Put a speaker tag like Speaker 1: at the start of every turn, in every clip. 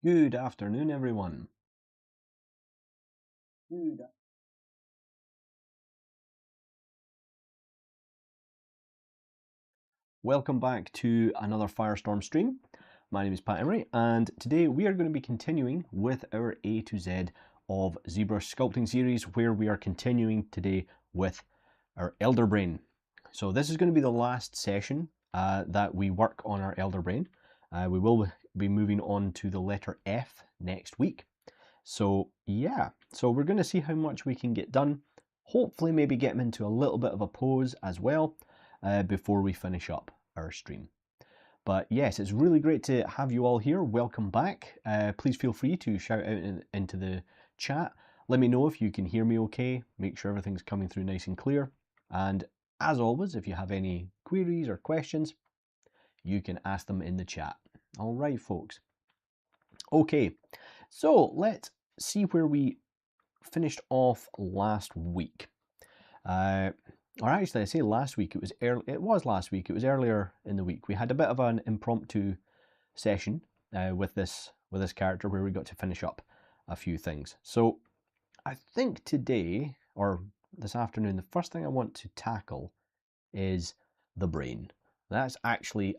Speaker 1: Good afternoon, everyone. Welcome back to another Firestorm stream. My name is Pat Imrie, and today we are going to be continuing with our A to Z of Zbrush sculpting series, where we are continuing today with our Elder Brain. So this is going to be the last session that we work on our Elder Brain. We will be moving on to the letter F next week. So yeah, so we're going to see how much we can get done. Hopefully maybe get them into a little bit of a pose as well before we finish up our stream. But yes, it's really great to have you all here. Welcome back. Please feel free to shout out into the chat. Let me know if you can hear me okay. Make sure everything's coming through nice and clear. And as always, if you have any queries or questions, you can ask them in the chat. All right, folks. Okay, so let's see where we finished off last week. Or actually, I say last week. It was early. It was last week. It was earlier in the week. We had a bit of an impromptu session with this character where we got to finish up a few things. So I think today or this afternoon, the first thing I want to tackle is the brain. That's actually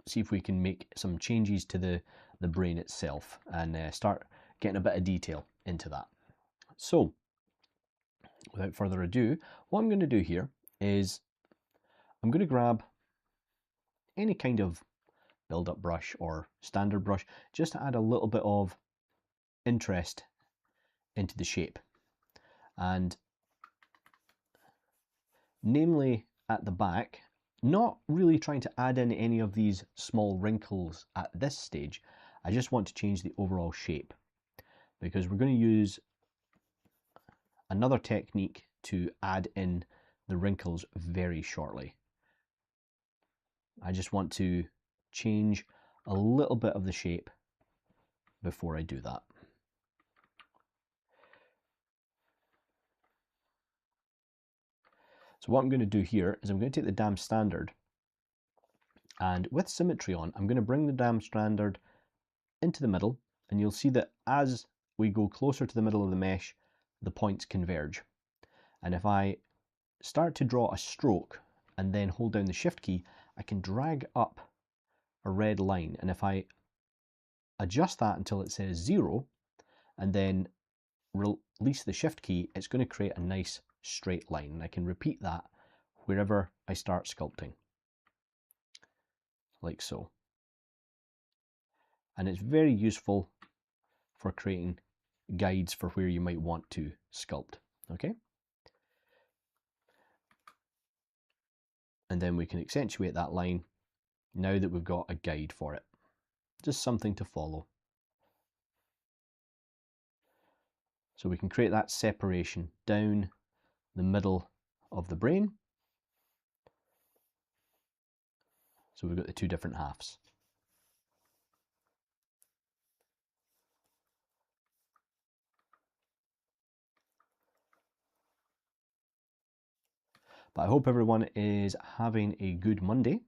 Speaker 1: see if we can make some changes to the brain itself and start getting a bit of detail into that. So without further ado, what I'm going to do here is I'm going to grab any kind of build-up brush or standard brush just to add a little bit of interest into the shape, and namely at the back, not really trying to add in any of these small wrinkles at this stage. I just want to change the overall shape because we're going to use another technique to add in the wrinkles very shortly. I just want to change a little bit of the shape before I do that. So what I'm going to do here is I'm going to take the dam standard, and with symmetry on, I'm going to bring the dam standard into the middle, and you'll see that as we go closer to the middle of the mesh, the points converge. And if I start to draw a stroke and then hold down the shift key, I can drag up a red line, and if I adjust that until it says 0 and then release the shift key, it's going to create a nice straight line, and I can repeat that wherever I start sculpting, like so. And it's very useful for creating guides for where you might want to sculpt. Okay, and then we can accentuate that line now that we've got a guide for it, just something to follow. So we can create that separation down the middle of the brain. So we've got the two different halves. But I hope everyone is having a good Monday,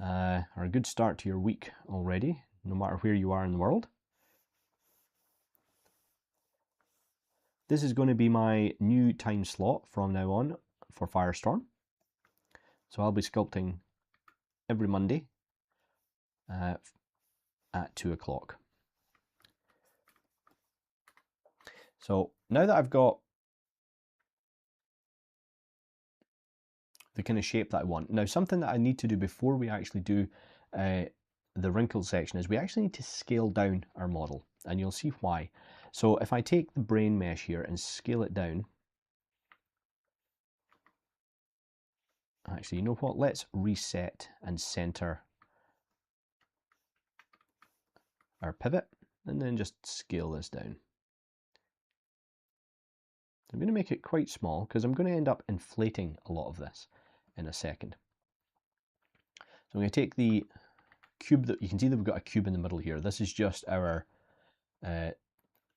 Speaker 1: or a good start to your week already, no matter where you are in the world. This is going to be my new time slot from now on for Firestorm. So I'll be sculpting every Monday at 2 o'clock. So now that I've got the kind of shape that I want, now something that I need to do before we actually do the wrinkled section is we actually need to scale down our model, and you'll see why. So if I take the brain mesh here and scale it down, actually, you know what, let's reset and center our pivot and then just scale this down. I'm going to make it quite small because I'm going to end up inflating a lot of this in a second. So I'm going to take the cube that you can see that we've got a cube in the middle here. This is just our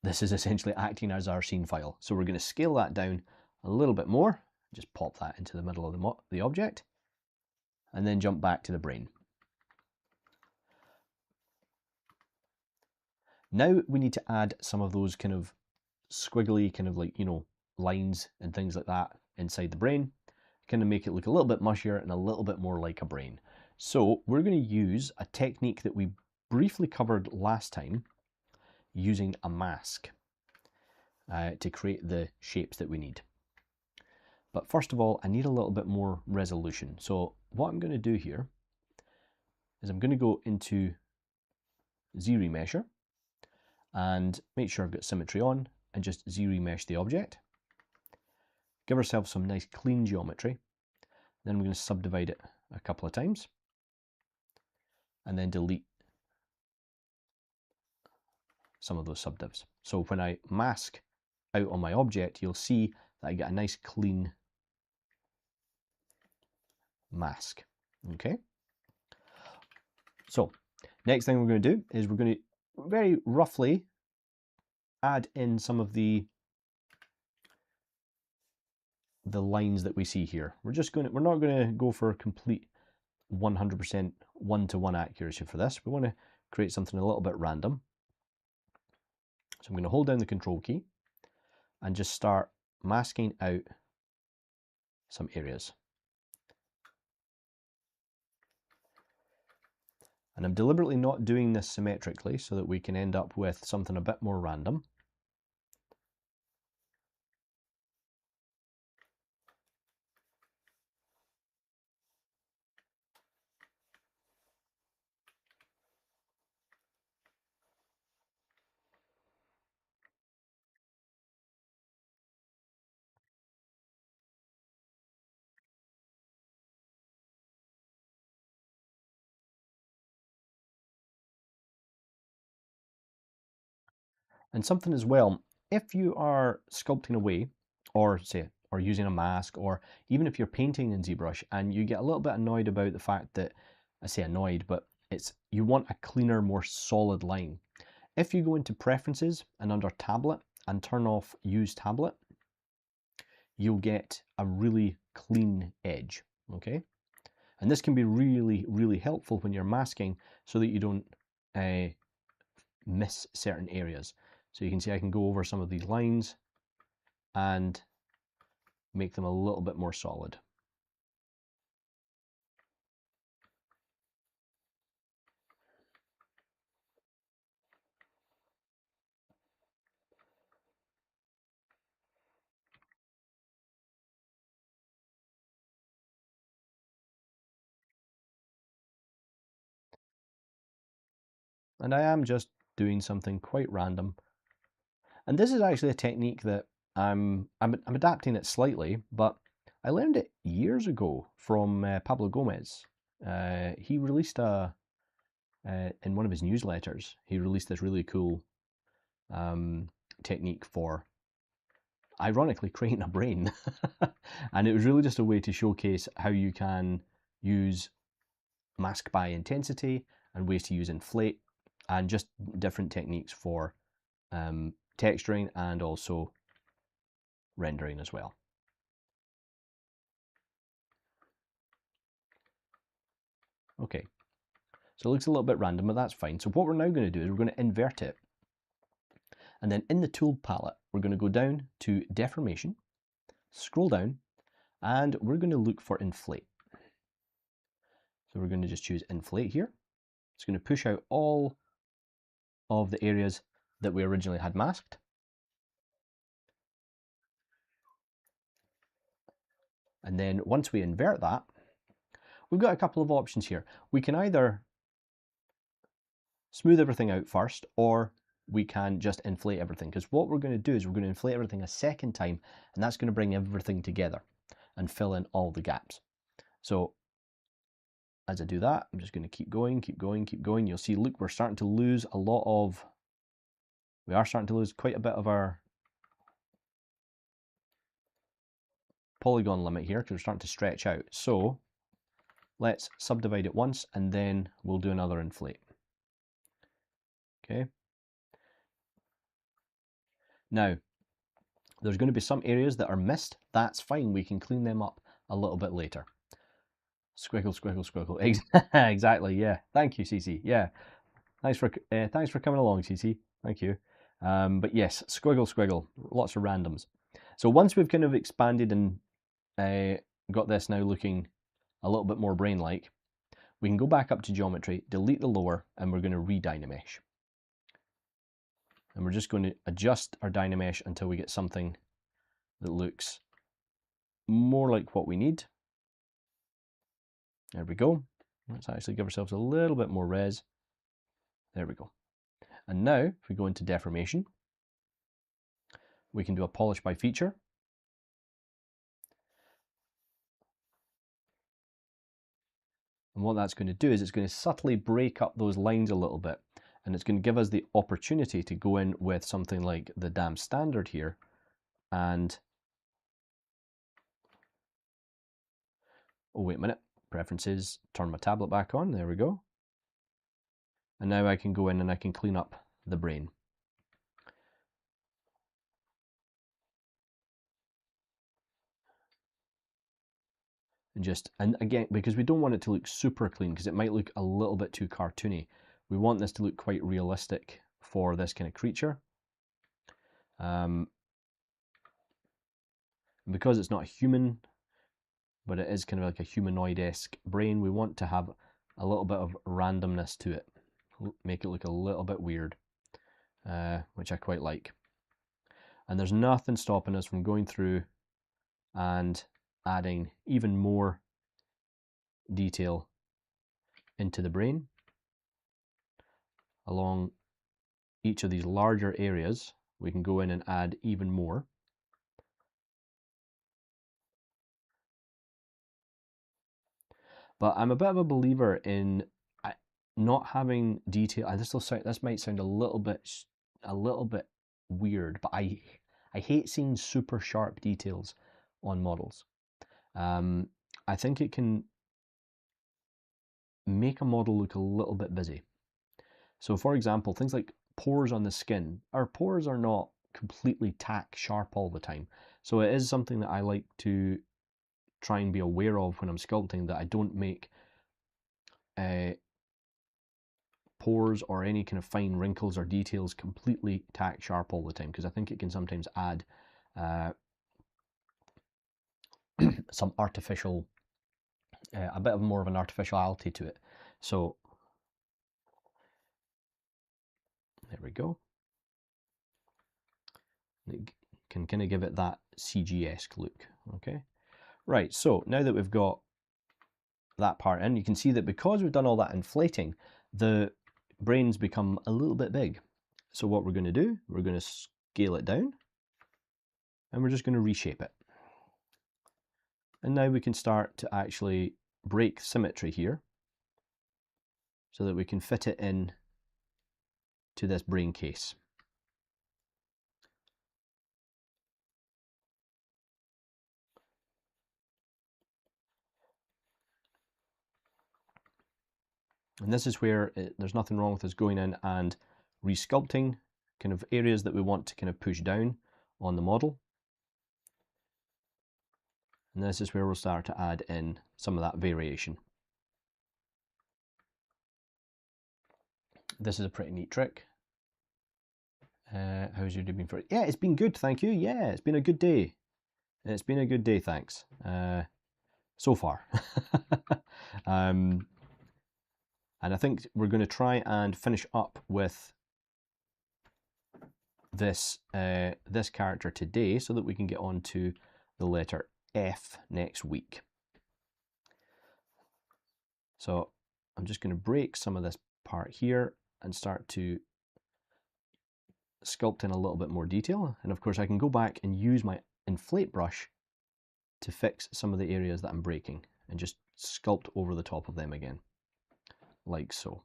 Speaker 1: this is essentially acting as our scene file. So we're going to scale that down a little bit more, just pop that into the middle of the object, and then jump back to the brain. Now we need to add some of those kind of squiggly, kind of like, you know, lines and things like that inside the brain, kind of make it look a little bit mushier and a little bit more like a brain. So we're going to use a technique that we briefly covered last time, using a mask to create the shapes that we need. But first of all, I need a little bit more resolution. So what I'm going to do here is I'm going to go into Z-Remesher and make sure I've got symmetry on and just Z-Remesh the object. Give ourselves some nice clean geometry. Then we're going to subdivide it a couple of times and then delete some of those subdivs. So when I mask out on my object, you'll see that I get a nice clean mask. Okay. So next thing we're going to do is we're going to very roughly add in some of the lines that we see here. We're not going to go for a complete 100% one-to-one accuracy for this. We want to create something a little bit random. So I'm going to hold down the control key and just start masking out some areas. And I'm deliberately not doing this symmetrically so that we can end up with something a bit more random. And something as well, if you are sculpting away, or using a mask, or even if you're painting in ZBrush and you get a little bit annoyed about the fact that, I say annoyed, but you want a cleaner, more solid line. If you go into preferences and under tablet and turn off use tablet, you'll get a really clean edge, okay? And this can be really, really helpful when you're masking so that you don't miss certain areas. So you can see I can go over some of these lines and make them a little bit more solid. And I am just doing something quite random. And this is actually a technique that I'm adapting it slightly, but I learned it years ago from Pablo Gomez. He released in one of his newsletters, he released this really cool technique for, ironically, creating a brain. And it was really just a way to showcase how you can use mask by intensity and ways to use inflate and just different techniques for texturing and also rendering as well. Okay, so it looks a little bit random, but that's fine. So what we're now going to do is we're going to invert it. And then in the tool palette, we're going to go down to deformation, scroll down, and we're going to look for inflate. So we're going to just choose inflate here. It's going to push out all of the areas that we originally had masked. And then once we invert that, we've got a couple of options here. We can either smooth everything out first, or we can just inflate everything, because what we're going to do is we're going to inflate everything a second time, and that's going to bring everything together and fill in all the gaps. So as I do that, I'm just going to keep going, keep going, keep going. You'll see, look, we are starting to lose quite a bit of our polygon limit here, because we're starting to stretch out. So let's subdivide it once, and then we'll do another inflate. Okay. Now, there's going to be some areas that are missed. That's fine. We can clean them up a little bit later. Squiggle, squiggle, squiggle. Exactly. Yeah. Thank you, CC. Yeah. Thanks for coming along, CC. Thank you. But yes, squiggle, squiggle, lots of randoms. So once we've kind of expanded and got this now looking a little bit more brain-like, we can go back up to geometry, delete the lower, and we're going to re-dynamesh. And we're just going to adjust our dynamesh until we get something that looks more like what we need. There we go. Let's actually give ourselves a little bit more res. There we go. And now, if we go into deformation, we can do a polish by feature. And what that's going to do is it's going to subtly break up those lines a little bit. And it's going to give us the opportunity to go in with something like the dam standard here. And, oh, wait a minute, preferences, turn my tablet back on, there we go. And now I can go in and I can clean up the brain. And again, because we don't want it to look super clean, because it might look a little bit too cartoony. We want this to look quite realistic for this kind of creature. Because it's not human, but it is kind of like a humanoid-esque brain, we want to have a little bit of randomness to it. Make it look a little bit weird, which I quite like. And there's nothing stopping us from going through and adding even more detail into the brain along each of these larger areas. We can go in and add even more. But I'm a bit of a believer in not having detail. This might sound a little bit weird, but I hate seeing super sharp details on models. I think it can make a model look a little bit busy. So for example, things like pores on the skin. Our pores are not completely tack sharp all the time. So it is something that I like to try and be aware of when I'm sculpting, that I don't make pores or any kind of fine wrinkles or details completely tack sharp all the time, because I think it can sometimes add some artificial, a bit of more of an artificiality to it. So there we go. It can kind of give it that CG-esque look. Okay, right, so now that we've got that part in, you can see that because we've done all that inflating, the brains become a little bit big. So what we're going to do, we're going to scale it down, and we're just going to reshape it. And now we can start to actually break symmetry here so that we can fit it in to this brain case. And this is where there's nothing wrong with us going in and resculpting kind of areas that we want to kind of push down on the model. And this is where we'll start to add in some of that variation. This is a pretty neat trick. How's your day been for it? Yeah, it's been good, thank you. Yeah, it's been a good day. It's been a good day, thanks. So far. And I think we're going to try and finish up with this this character today, so that we can get on to the letter F next week. So I'm just going to break some of this part here and start to sculpt in a little bit more detail. And of course I can go back and use my inflate brush to fix some of the areas that I'm breaking and just sculpt over the top of them again, like so.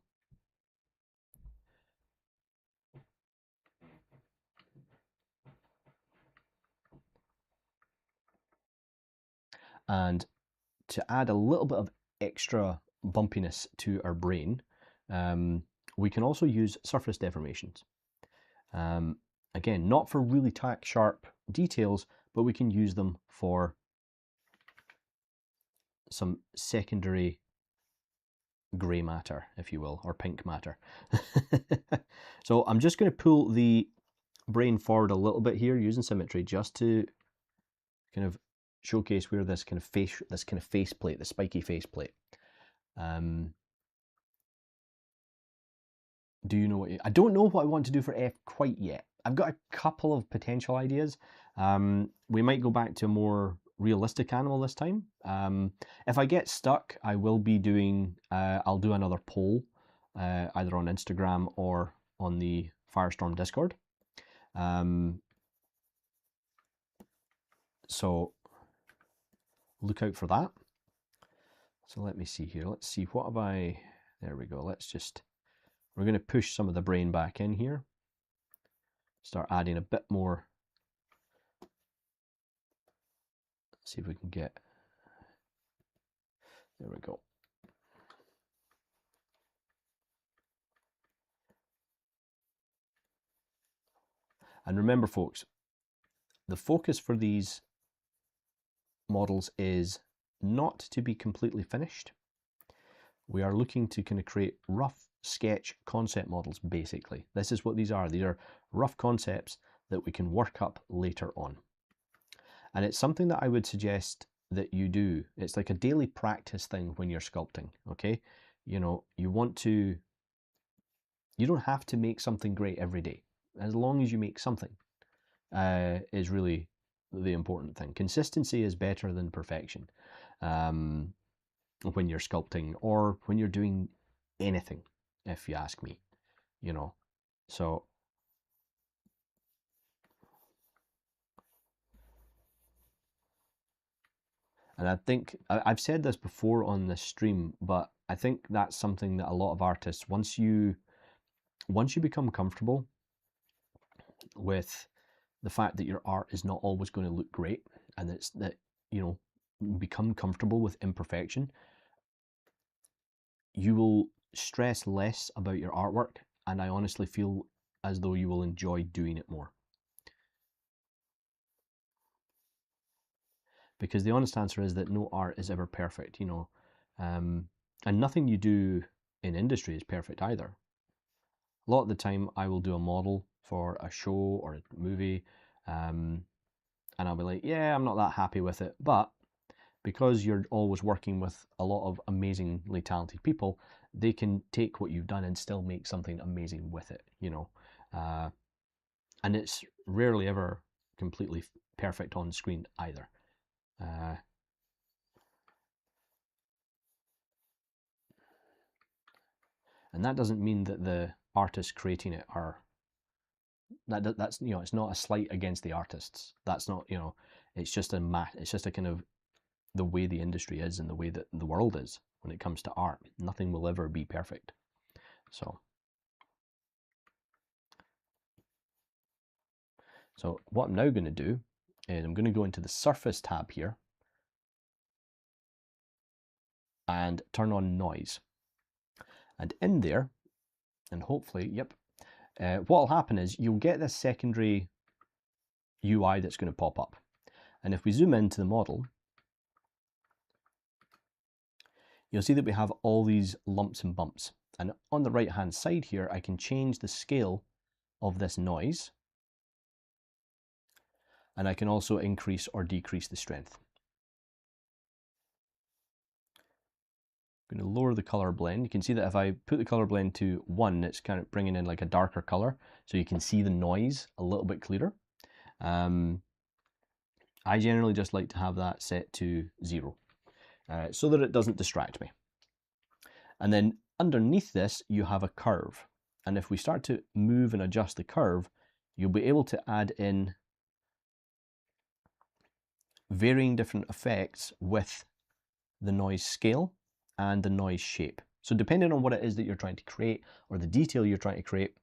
Speaker 1: And to add a little bit of extra bumpiness to our brain, we can also use surface deformations. Again, not for really tack sharp details, but we can use them for some secondary grey matter, if you will, or pink matter. So I'm just going to pull the brain forward a little bit here using symmetry, just to kind of showcase where this kind of face plate, the spiky face plate. Do you know what I don't know what I want to do for F quite yet. I've got a couple of potential ideas. We might go back to a more realistic animal this time. If I get stuck, I will be doing, I'll do another poll, either on Instagram or on the Firestorm Discord. So look out for that. So let me see here. Let's see, what have I, there we go. We're going to push some of the brain back in here. Start adding a bit more. Let's see if we can get, there we go. And remember, folks, the focus for these models is not to be completely finished. We are looking to kind of create rough sketch concept models, basically. This is what these are. These are rough concepts that we can work up later on. And it's something that I would suggest that you do. It's like a daily practice thing when you're sculpting, okay? You know, you don't have to make something great every day. As long as you make something is really the important thing. Consistency is better than perfection when you're sculpting or when you're doing anything, if you ask me, you know. So and I think I've said this before on this stream, but I think that's something that a lot of artists, once you become comfortable with the fact that your art is not always going to look great, and it's that, you know, become comfortable with imperfection, you will stress less about your artwork, and I honestly feel as though you will enjoy doing it more. Because the honest answer is that no art is ever perfect, you know, and nothing you do in industry is perfect either. A lot of the time I will do a model for a show or a movie, and I'll be like, yeah, I'm not that happy with it, but because you're always working with a lot of amazingly talented people, they can take what you've done and still make something amazing with it, you know. And it's rarely ever completely perfect on screen either. And that doesn't mean that the artists creating it are, that's, you know, it's not a slight against the artists. That's not, you know, it's just a kind of the way the industry is and the way that the world is when it comes to art. Nothing will ever be perfect. So what I'm now going to do is I'm going to go into the surface tab here and turn on noise. And in there, and hopefully, yep, what will happen is you'll get this secondary UI that's going to pop up. And if we zoom into the model, you'll see that we have all these lumps and bumps. And on the right hand side here, I can change the scale of this noise. And I can also increase or decrease the strength. I'm going to lower the color blend. You can see that if I put the color blend to 1, it's kind of bringing in like a darker color, so you can see the noise a little bit clearer. I generally just like to have that set to 0, so that it doesn't distract me. And then underneath this, you have a curve. And if we start to move and adjust the curve, you'll be able to add in varying different effects with the noise scale and the noise shape. So depending on what it is that you're trying to create or the detail you're trying to create,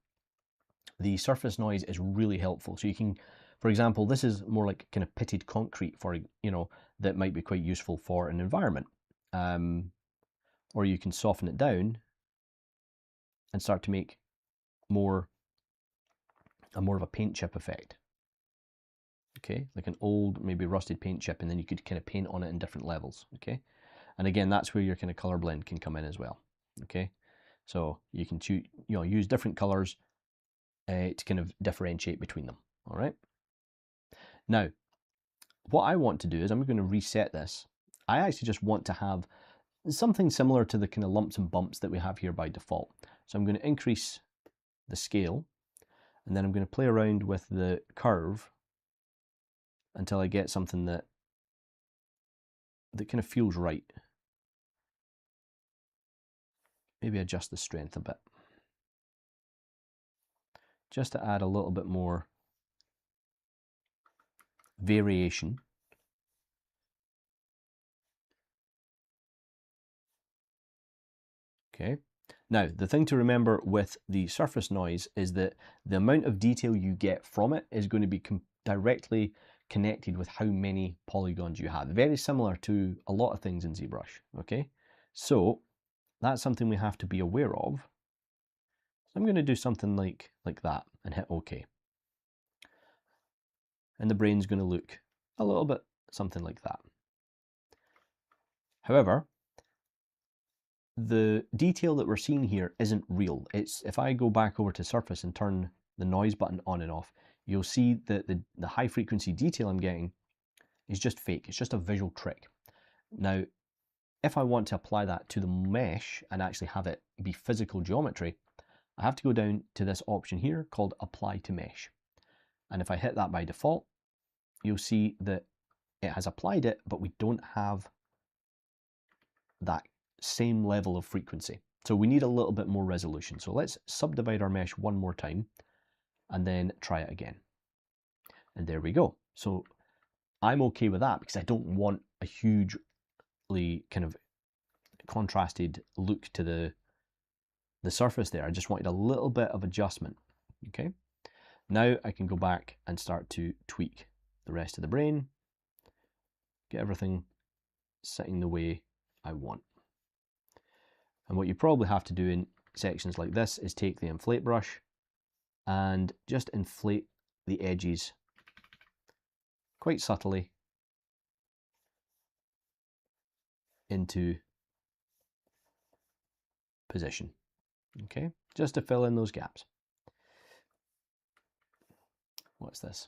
Speaker 1: the surface noise is really helpful. So you can, for example, this is more like kind of pitted concrete, for, you know, that might be quite useful for an environment. Or you can soften it down and start to make more of a paint chip effect. Okay, like an old, maybe rusted paint chip, and then you could kind of paint on it in different levels. Okay, and again, that's where your kind of color blend can come in as well. Okay, so you can choose, use different colors to kind of differentiate between them. All right. Now, what I want to do is I'm going to reset this. I actually just want to have something similar to the kind of lumps and bumps that we have here by default. So I'm going to increase the scale, and then I'm going to play around with the curve until I get something that kind of feels right. Maybe adjust the strength a bit, just to add a little bit more variation. Okay. Now, the thing to remember with the surface noise is that the amount of detail you get from it is going to be directly connected with how many polygons you have. Very similar to a lot of things in ZBrush, okay? So that's something we have to be aware of. So I'm going to do something like that and hit OK. And the brain's going to look a little bit something like that. However, the detail that we're seeing here isn't real. It's, if I go back over to surface and turn the noise button on and off, you'll see that the high frequency detail I'm getting is just fake. It's just a visual trick. Now, if I want to apply that to the mesh and actually have it be physical geometry, I have to go down to this option here called Apply to Mesh. And if I hit that by default, you'll see that it has applied it, but we don't have that same level of frequency. So we need a little bit more resolution. So let's subdivide our mesh one more time and then try it again. And there we go. So I'm okay with that because I don't want a hugely kind of contrasted look to the surface there. I just wanted a little bit of adjustment. Okay. Now I can go back and start to tweak the rest of the brain, get everything sitting the way I want. And what you probably have to do in sections like this is take the inflate brush and just inflate the edges quite subtly into position. Okay, just to fill in those gaps. What's this?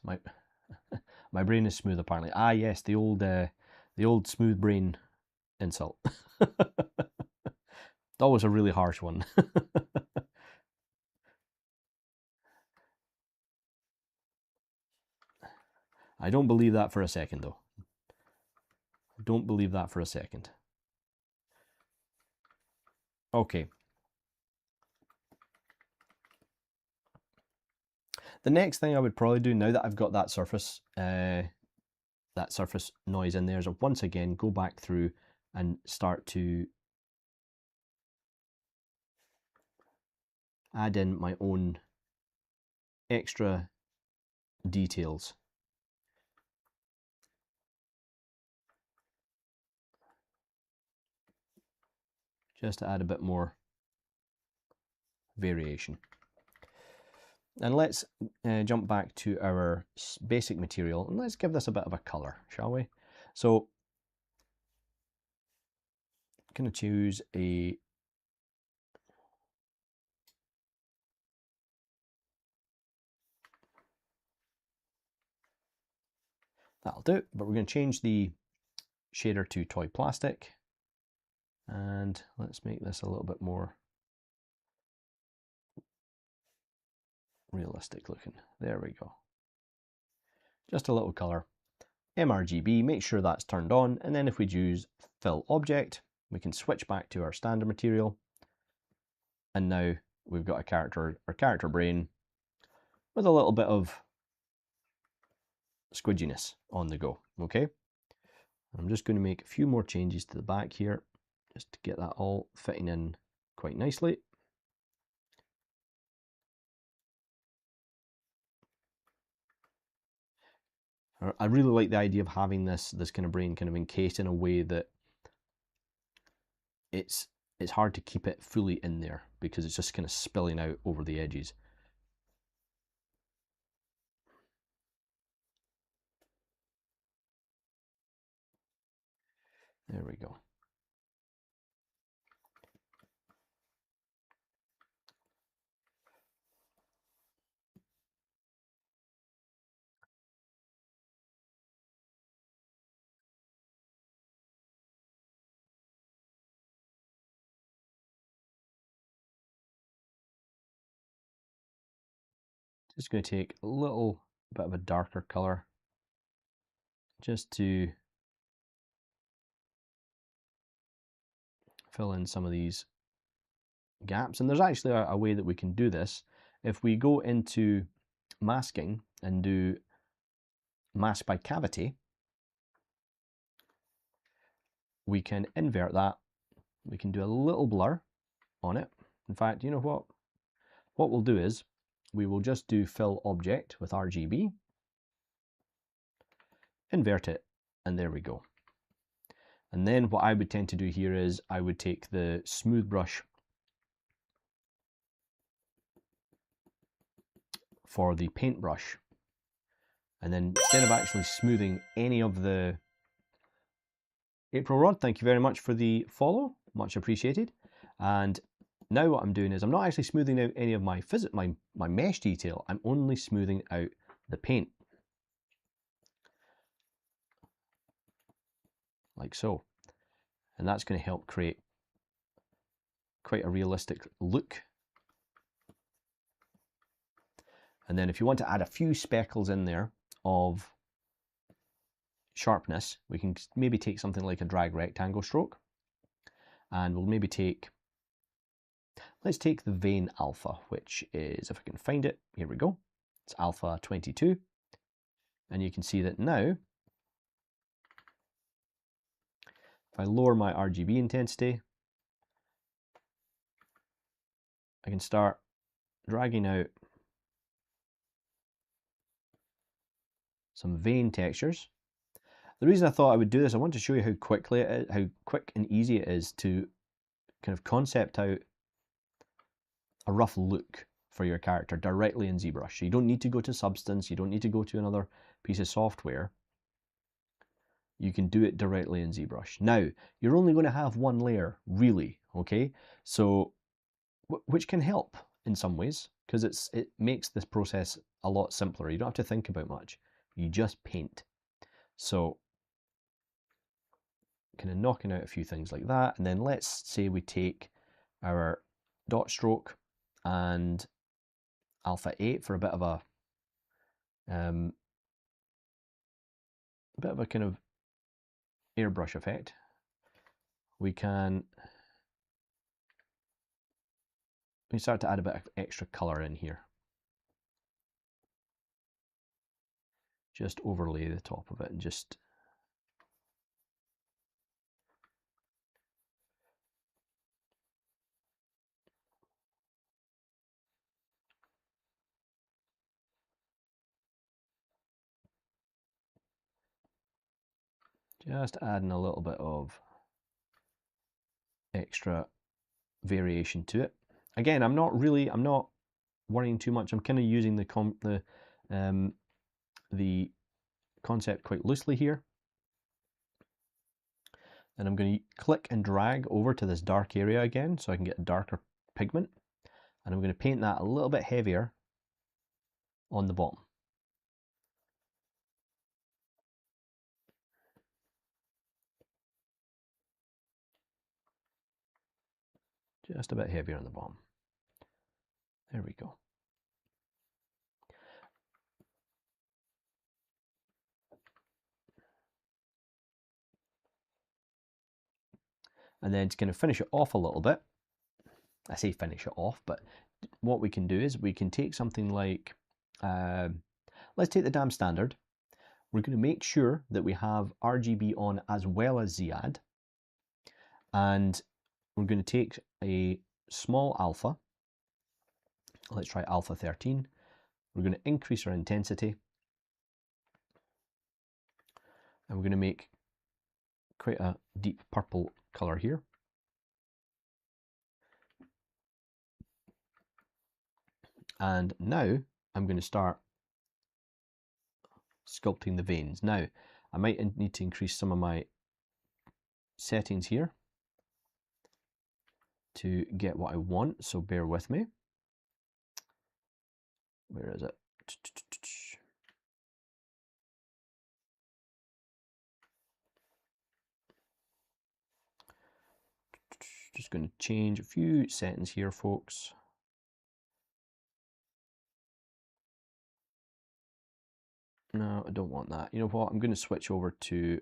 Speaker 1: My brain is smooth apparently. Ah yes, the old smooth brain insult. That was a really harsh one. I don't believe that for a second though. I don't believe that for a second. Okay. The next thing I would probably do now that I've got that surface noise in there is once again go back through and start to add in my own extra details. Just to add a bit more variation. And let's jump back to our basic material and let's give this a bit of a color, shall we? So I'm going to choose a that'll do, but we're going to change the shader to toy plastic and let's make this a little bit more realistic looking. There we go. Just a little color. mRGB, make sure that's turned on, and then if we use fill object, we can switch back to our standard material, and now we've got our character brain with a little bit of squidginess on the go. Okay, I'm just going to make a few more changes to the back here just to get that all fitting in quite nicely. I really like the idea of having this kind of brain kind of encased in a way that it's hard to keep it fully in there because it's just kind of spilling out over the edges. There we go. Just going to take a little bit of a darker color just to fill in some of these gaps. And there's actually a way that we can do this. If we go into masking and do mask by cavity, we can invert that. We can do a little blur on it. In fact, you know what? What we'll do is we will just do fill object with RGB, invert it, and there we go. And then what I would tend to do here is I would take the smooth brush for the paintbrush, and then instead of actually smoothing any of the April Rod, thank you very much for the follow, much appreciated. And now what I'm doing is I'm not actually smoothing out any of my mesh detail, I'm only smoothing out the paint. Like so. And that's going to help create quite a realistic look. And then if you want to add a few speckles in there of sharpness, we can maybe take something like a drag rectangle stroke, and we'll maybe take, let's take the vein alpha, which is, if I can find it, here we go, it's alpha 22, and you can see that now if I lower my RGB intensity, I can start dragging out some vein textures. The reason I thought I would do this, I want to show you how quickly it is, how quick and easy it is to kind of concept out a rough look for your character directly in ZBrush. So you don't need to go to Substance, you don't need to go to another piece of software. You can do it directly in ZBrush. Now, you're only going to have one layer, really, okay? So, which can help in some ways, because it makes this process a lot simpler. You don't have to think about much. You just paint. So, kind of knocking out a few things like that, and then let's say we take our dot stroke and alpha 8 for a bit of a kind of airbrush effect. We start to add a bit of extra color in here. Just overlay the top of it and just adding a little bit of extra variation to it. Again, I'm not worrying too much. I'm kind of using the concept quite loosely here. And I'm going to click and drag over to this dark area again so I can get a darker pigment. And I'm going to paint that a little bit heavier on the bottom. Just a bit heavier on the bottom. There we go. And then to kind of finish it off a little bit, I say finish it off, but what we can do is we can take something like, let's take the dam standard. We're going to make sure that we have RGB on as well as ZAdd. And we're going to take a small alpha. Let's try alpha 13. We're going to increase our intensity. And we're going to make quite a deep purple color here. And now I'm going to start sculpting the veins. Now, I might need to increase some of my settings here to get what I want, so bear with me. Where is it? Just going to change a few settings here, folks. No, I don't want that. You know what? I'm going to switch over to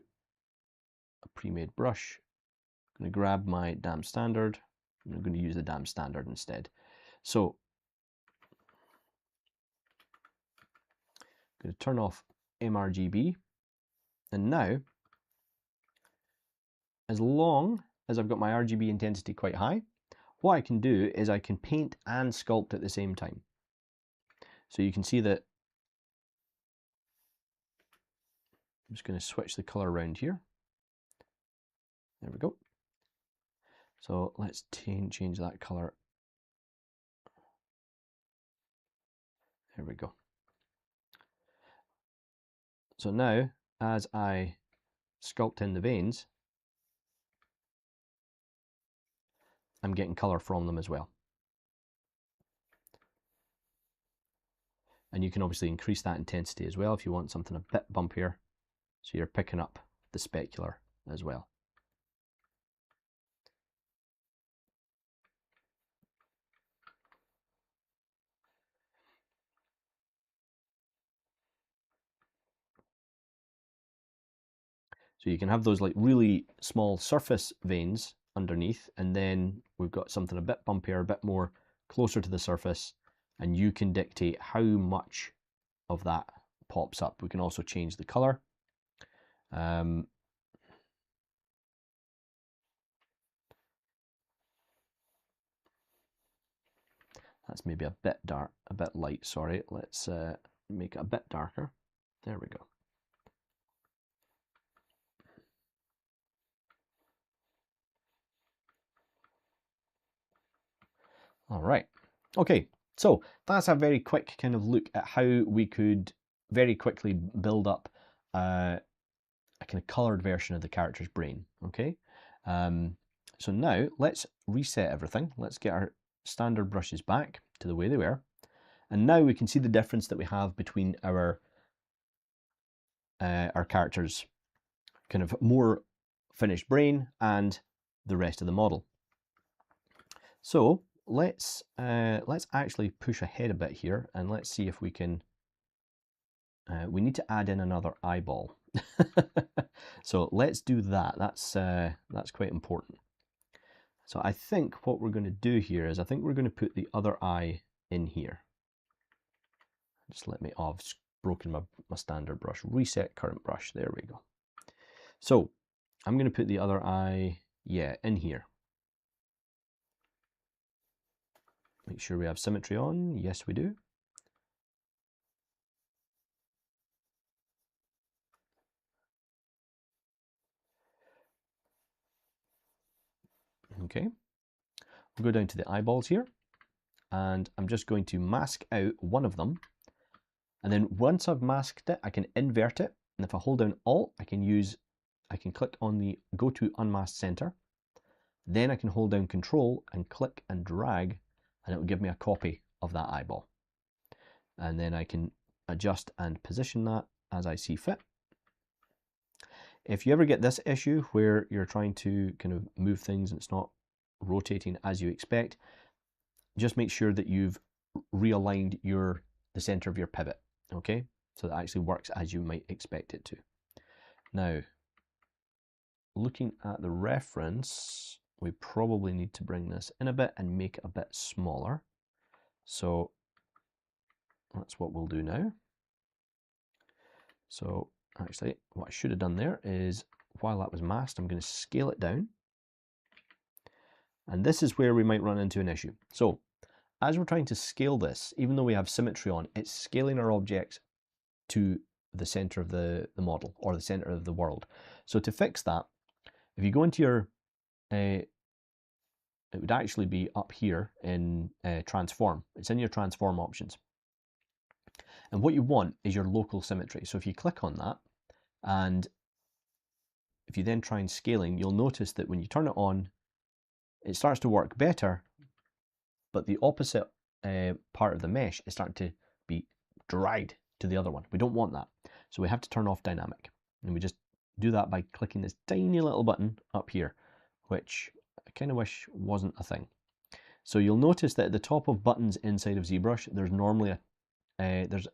Speaker 1: a pre-made brush. I'm going to grab my dam standard. I'm going to use the dam standard instead. So I'm going to turn off mRGB. And now, as long as I've got my RGB intensity quite high, what I can do is I can paint and sculpt at the same time. So you can see that I'm just going to switch the color around here. There we go. So let's change that color. There we go. So now, as I sculpt in the veins, I'm getting color from them as well. And you can obviously increase that intensity as well if you want something a bit bumpier. So you're picking up the specular as well. So you can have those like really small surface veins underneath, and then we've got something a bit bumpier, a bit more closer to the surface, and you can dictate how much of that pops up. We can also change the color. That's maybe a bit dark, a bit light, sorry. Let's make it a bit darker. There we go. All right. Okay, so that's a very quick kind of look at how we could very quickly build up a kind of colored version of the character's brain. Okay. So now let's reset everything. Let's get our standard brushes back to the way they were. And now we can see the difference that we have between our character's kind of more finished brain and the rest of the model. So let's actually push ahead a bit here, and let's see if we can. We need to add in another eyeball. So let's do that. That's quite important. So I think what we're going to do here is I think we're going to put the other eye in here. Just let me, oh, I've broken my standard brush. Reset current brush. There we go. So I'm going to put the other eye, yeah, in here. Make sure we have symmetry on. Yes, we do. Okay. We'll go down to the eyeballs here, and I'm just going to mask out one of them. And then once I've masked it, I can invert it. And if I hold down Alt, I can click on the Go to Unmasked Center. Then I can hold down Control and click and drag, and it will give me a copy of that eyeball. And then I can adjust and position that as I see fit. If you ever get this issue where you're trying to kind of move things and it's not rotating as you expect, just make sure that you've realigned the center of your pivot, okay? So that actually works as you might expect it to. Now, looking at the reference, we probably need to bring this in a bit and make it a bit smaller. So that's what we'll do now. So actually, what I should have done there is, while that was masked, I'm going to scale it down. And this is where we might run into an issue. So as we're trying to scale this, even though we have symmetry on, it's scaling our objects to the center of the model, or the center of the world. So to fix that, if you go into your, it would actually be up here in transform. It's in your transform options. And what you want is your local symmetry. So if you click on that, and if you then try and scaling, you'll notice that when you turn it on, it starts to work better, but the opposite part of the mesh is starting to be dragged to the other one. We don't want that. So we have to turn off dynamic. And we just do that by clicking this tiny little button up here, which I kind of wish wasn't a thing. So you'll notice that at the top of buttons inside of ZBrush, there's normally there's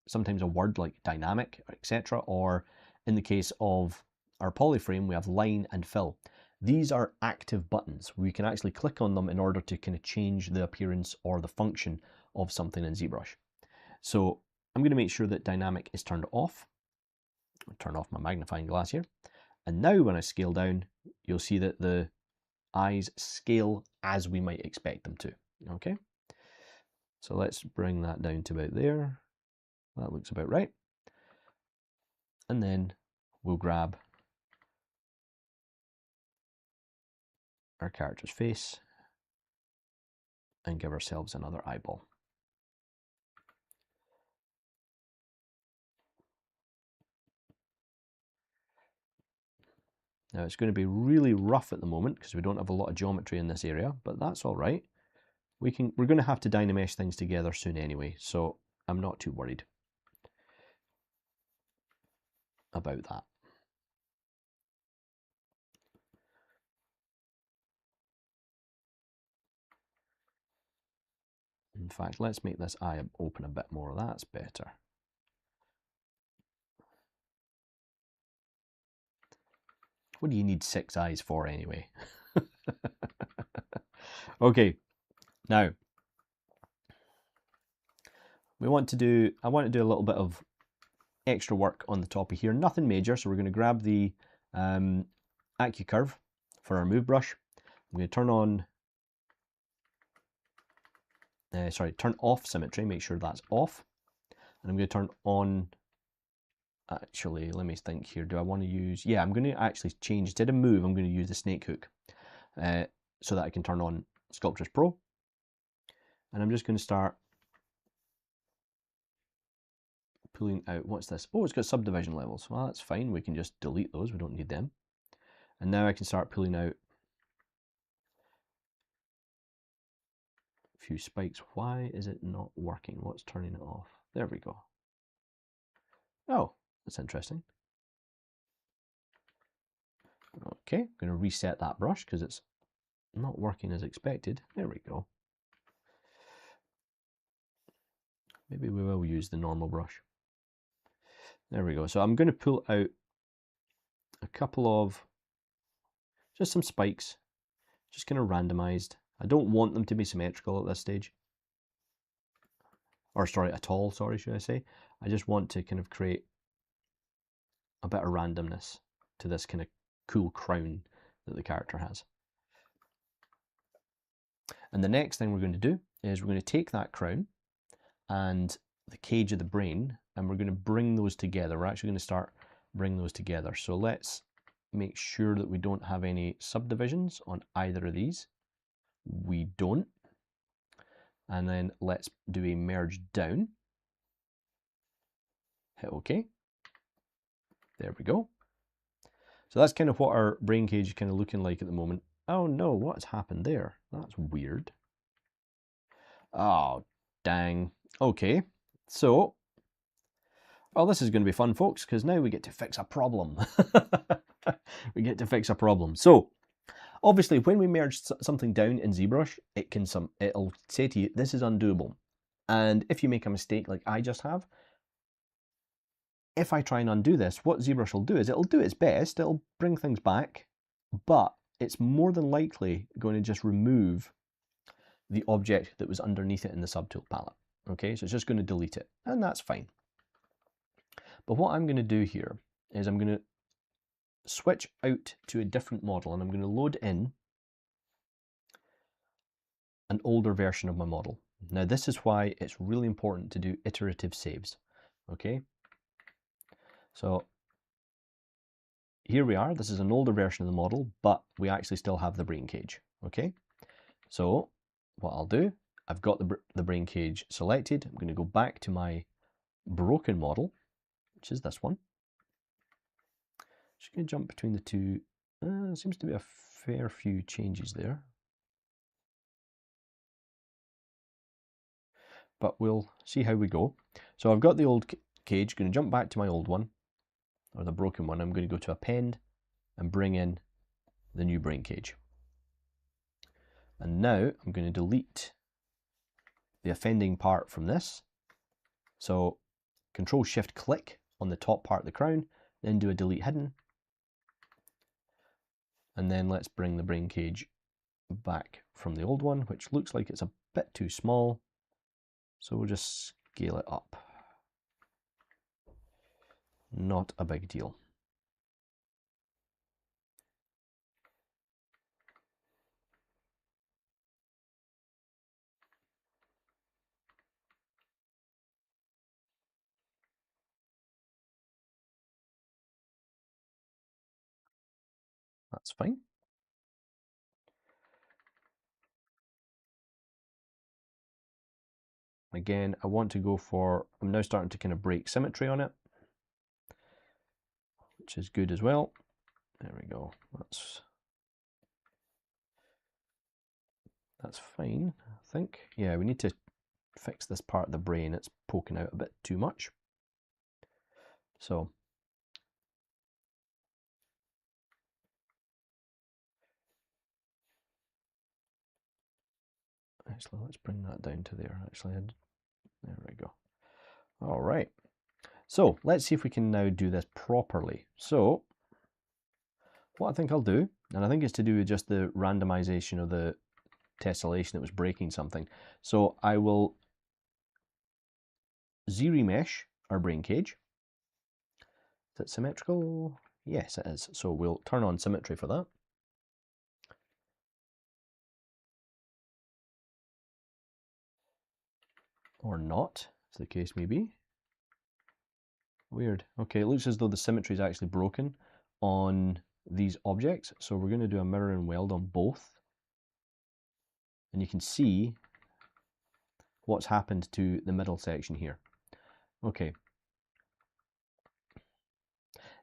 Speaker 1: sometimes a word like dynamic, etc. Or in the case of our polyframe, we have line and fill. These are active buttons. We can actually click on them in order to kind of change the appearance or the function of something in ZBrush. So I'm going to make sure that dynamic is turned off. I'll turn off my magnifying glass here. And now when I scale down, you'll see that the eyes scale as we might expect them to. Okay. So let's bring that down to about there. That looks about right. And then we'll grab our character's face and give ourselves another eyeball. Now it's going to be really rough at the moment because we don't have a lot of geometry in this area, but that's all right. We're going to have to dynamesh things together soon anyway, so I'm not too worried about that. In fact, let's make this eye open a bit more. That's better. What do you need 6 eyes for anyway? Okay, now I want to do a little bit of extra work on the top of here. Nothing major, so we're going to grab the AccuCurve for our move brush. I'm going to turn on, turn off symmetry, make sure that's off. And I'm going to turn on, actually, let me think here. Do I want to use, yeah, I'm going to actually change, instead of move, I'm going to use the snake hook so that I can turn on Sculptris Pro. And I'm just going to start pulling out, what's this? Oh, it's got subdivision levels. Well, that's fine. We can just delete those. We don't need them. And now I can start pulling out a few spikes. Why is it not working? What's turning it off? There we go. Oh, that's interesting. Okay, I'm going to reset that brush because it's not working as expected. There we go. Maybe we will use the normal brush. There we go. So I'm going to pull out a couple of, just some spikes, just kind of randomized. I don't want them to be symmetrical at this stage. Or sorry, at all, sorry, should I say. I just want to kind of create a bit of randomness to this kind of cool crown that the character has. And the next thing we're going to do is we're going to take that crown and the cage of the brain, and we're going to bring those together. We're actually going to start bringing those together. So let's make sure that we don't have any subdivisions on either of these. We don't. And then let's do a merge down. Hit OK. There we go. So that's kind of what our brain cage is kind of looking like at the moment. Oh no, what has happened there? That's weird. Oh, dang. Okay, so, well, this is going to be fun, folks, because now we get to fix a problem. We get to fix a problem. So, obviously, when we merge something down in ZBrush, it'll say to you, this is undoable. And if you make a mistake like I just have, if I try and undo this, what ZBrush will do is it'll do its best, it'll bring things back, but it's more than likely going to just remove the object that was underneath it in the subtool palette. Okay, so it's just going to delete it, and that's fine. But what I'm going to do here is I'm going to switch out to a different model, and I'm going to load in an older version of my model. Now this is why it's really important to do iterative saves. Okay, so here we are. This is an older version of the model, but we actually still have the brain cage. Okay, so what I'll do, I've got the brain cage selected. I'm going to go back to my broken model, which is this one. Just going to jump between the two. Seems to be a fair few changes there. But we'll see how we go. So I've got the old cage, going to jump back to my old one, or the broken one. I'm going to go to append and bring in the new brain cage. And now I'm going to delete the offending part from this. So Control-Shift-Click on the top part of the crown, then do a delete hidden. And then let's bring the brain cage back from the old one, which looks like it's a bit too small. So we'll just scale it up. Not a big deal. That's fine. Again, I want to go for, I'm now starting to kind of break symmetry on it, which is good as well. There we go. That's fine, I think. Yeah, we need to fix this part of the brain. It's poking out a bit too much. So actually, let's bring that down to there. Actually, there we go. All right. So let's see if we can now do this properly. So what I think I'll do, and I think it's to do with just the randomization of the tessellation that was breaking something. So I will Z-remesh our brain cage. Is it symmetrical? Yes, it is. So we'll turn on symmetry for that. Or not, as the case may be. Weird. Okay, it looks as though the symmetry is actually broken on these objects. So we're going to do a mirror and weld on both. And you can see what's happened to the middle section here. Okay.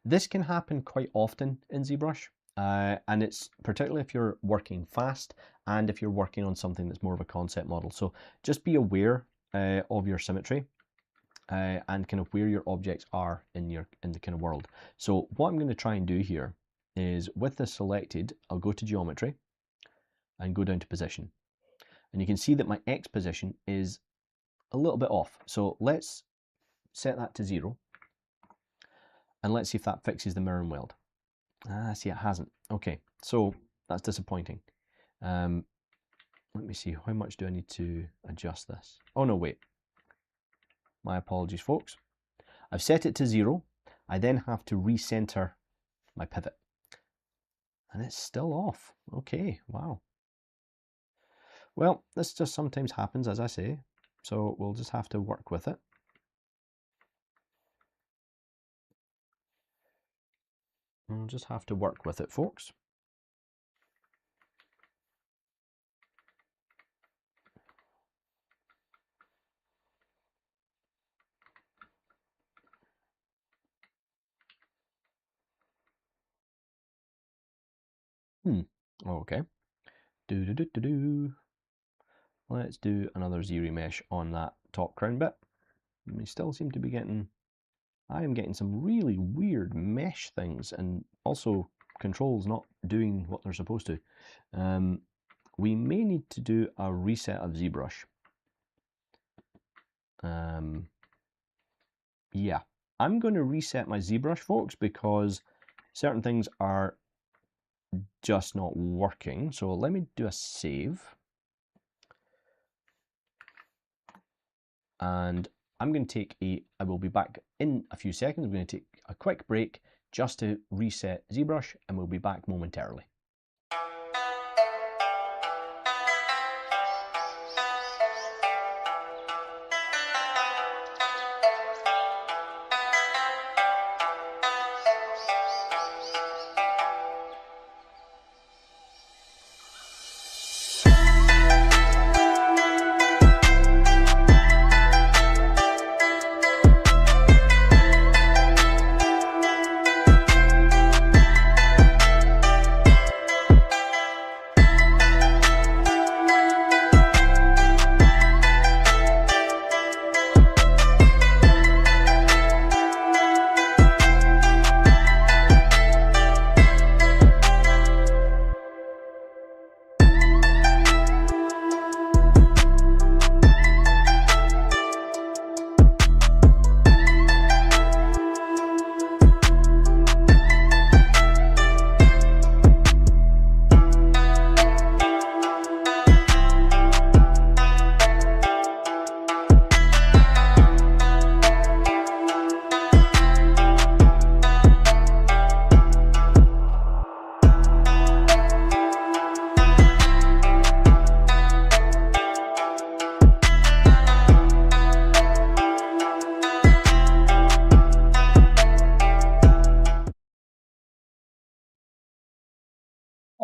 Speaker 1: This can happen quite often in ZBrush, and it's particularly if you're working fast and if you're working on something that's more of a concept model. So just be aware of your symmetry and kind of where your objects are in the kind of world. So what I'm going to try and do here is, with this selected, I'll go to geometry and go down to position. And you can see that my X position is a little bit off. So let's set that to 0. And let's see if that fixes the mirror and weld. Ah, see, it hasn't. Okay, so that's disappointing. Let me see, how much do I need to adjust this? Oh no, wait. My apologies, folks. I've set it to 0. I then have to recenter my pivot. And it's still off. Okay, wow. Well, this just sometimes happens, as I say. So we'll just have to work with it. We'll just have to work with it, folks. Okay. Let's do another Z-remesh on that top crown bit. And we still seem to be getting, I am getting some really weird mesh things, and also controls not doing what they're supposed to. We may need to do a reset of ZBrush. Yeah, I'm going to reset my ZBrush, folks, because certain things are just not working. So let me do a save. And I'm going to take I will be back in a few seconds. I'm going to take a quick break just to reset ZBrush, and we'll be back momentarily.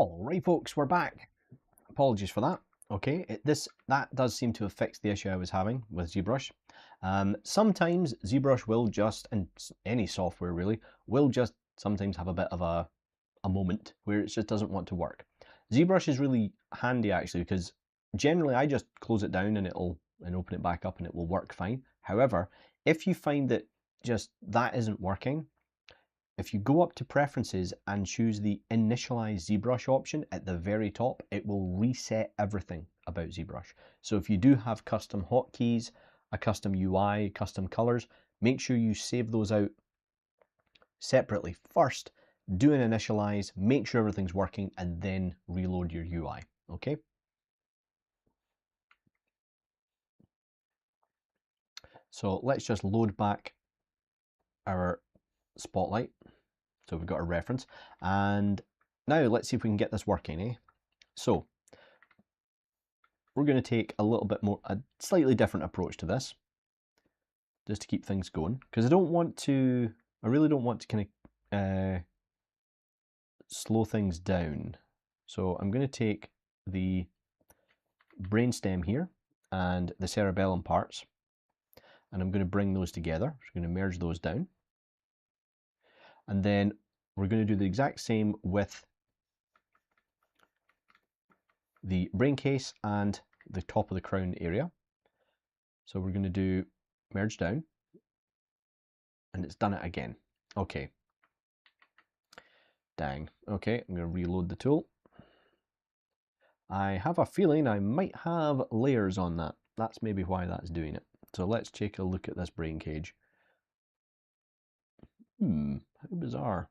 Speaker 1: All right, folks, we're back. Apologies for that. Okay, that does seem to have fixed the issue I was having with ZBrush. Sometimes ZBrush will just, and any software really, will just sometimes have a bit of a moment where it just doesn't want to work. ZBrush is really handy actually, because generally I just close it down and open it back up and it will work fine. However, if you find that just that isn't working, if you go up to preferences and choose the initialize ZBrush option at the very top, it will reset everything about ZBrush. So if you do have custom hotkeys, a custom UI, custom colors, make sure you save those out separately. First, do an initialize, make sure everything's working, and then reload your UI, okay? So let's just load back our spotlight. So we've got a reference, and now let's see if we can get this working, eh? So we're going to take a little bit more, a slightly different approach to this, just to keep things going, because I really don't want to kind of slow things down. So I'm going to take the brainstem here and the cerebellum parts, and I'm going to bring those together. So I'm going to merge those down. And then we're going to do the exact same with the brain case and the top of the crown area. So we're going to do merge down, and it's done it again. Okay. Dang. Okay, I'm going to reload the tool. I have a feeling I might have layers on that. That's maybe why that's doing it. So let's take a look at this brain cage. How bizarre.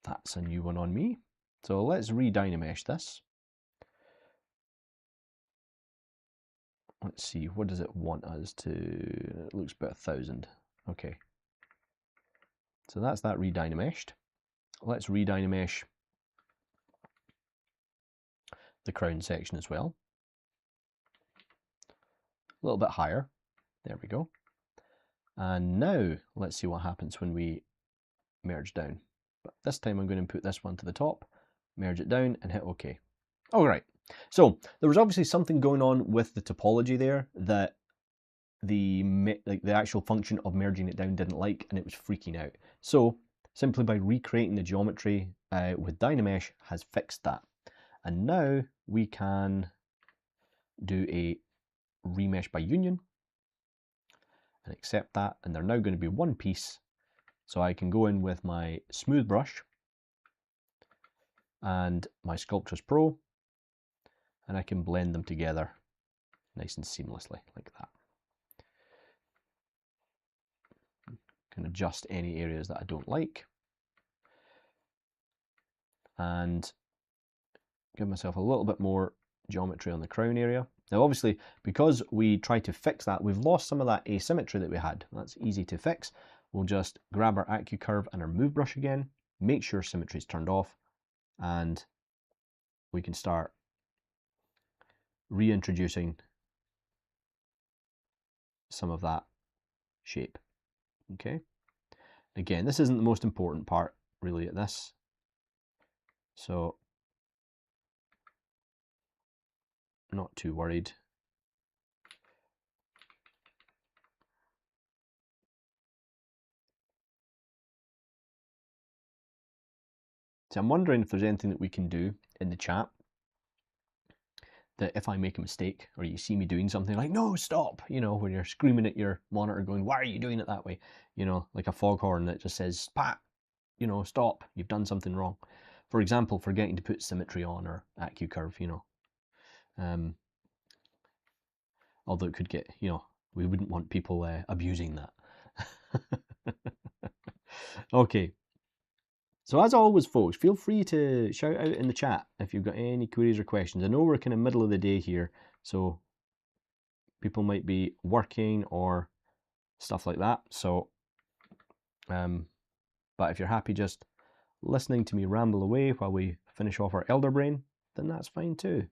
Speaker 1: That's a new one on me. So let's re-dynamesh this. Let's see, what does it want us to, it looks about 1,000. Okay. So that's that re-dynameshed. Let's re-dynamesh the crown section as well. A little bit higher. There we go. And now let's see what happens when we merge down. But this time I'm going to put this one to the top, merge it down, and hit OK. All right. So there was obviously something going on with the topology there that the actual function of merging it down didn't like, and it was freaking out. So simply by recreating the geometry with Dynamesh has fixed that. And now we can do a remesh by union and accept that, and they're now going to be one piece. So I can go in with my smooth brush and my Sculptress Pro, and I can blend them together nice and seamlessly like that. Can adjust any areas that I don't like and give myself a little bit more geometry on the crown area. Now obviously, because we tried to fix that, we've lost some of that asymmetry that we had. That's easy to fix. We'll just grab our AccuCurve and our move brush again, make sure symmetry is turned off, and we can start reintroducing some of that shape. Okay. Again, this isn't the most important part really at this. So not too worried. So I'm wondering if there's anything that we can do in the chat that if I make a mistake or you see me doing something like, no, stop, you know, when you're screaming at your monitor going, why are you doing it that way? You know, like a foghorn that just says, Pat, you know, stop, you've done something wrong. For example, forgetting to put symmetry on or AccuCurve, you know. Although it could get, you know, we wouldn't want people abusing that. Okay. So as always, folks, feel free to shout out in the chat if you've got any queries or questions. I know we're kind of middle of the day here, so people might be working or stuff like that. So, but if you're happy just listening to me ramble away while we finish off our elder brain, then that's fine too.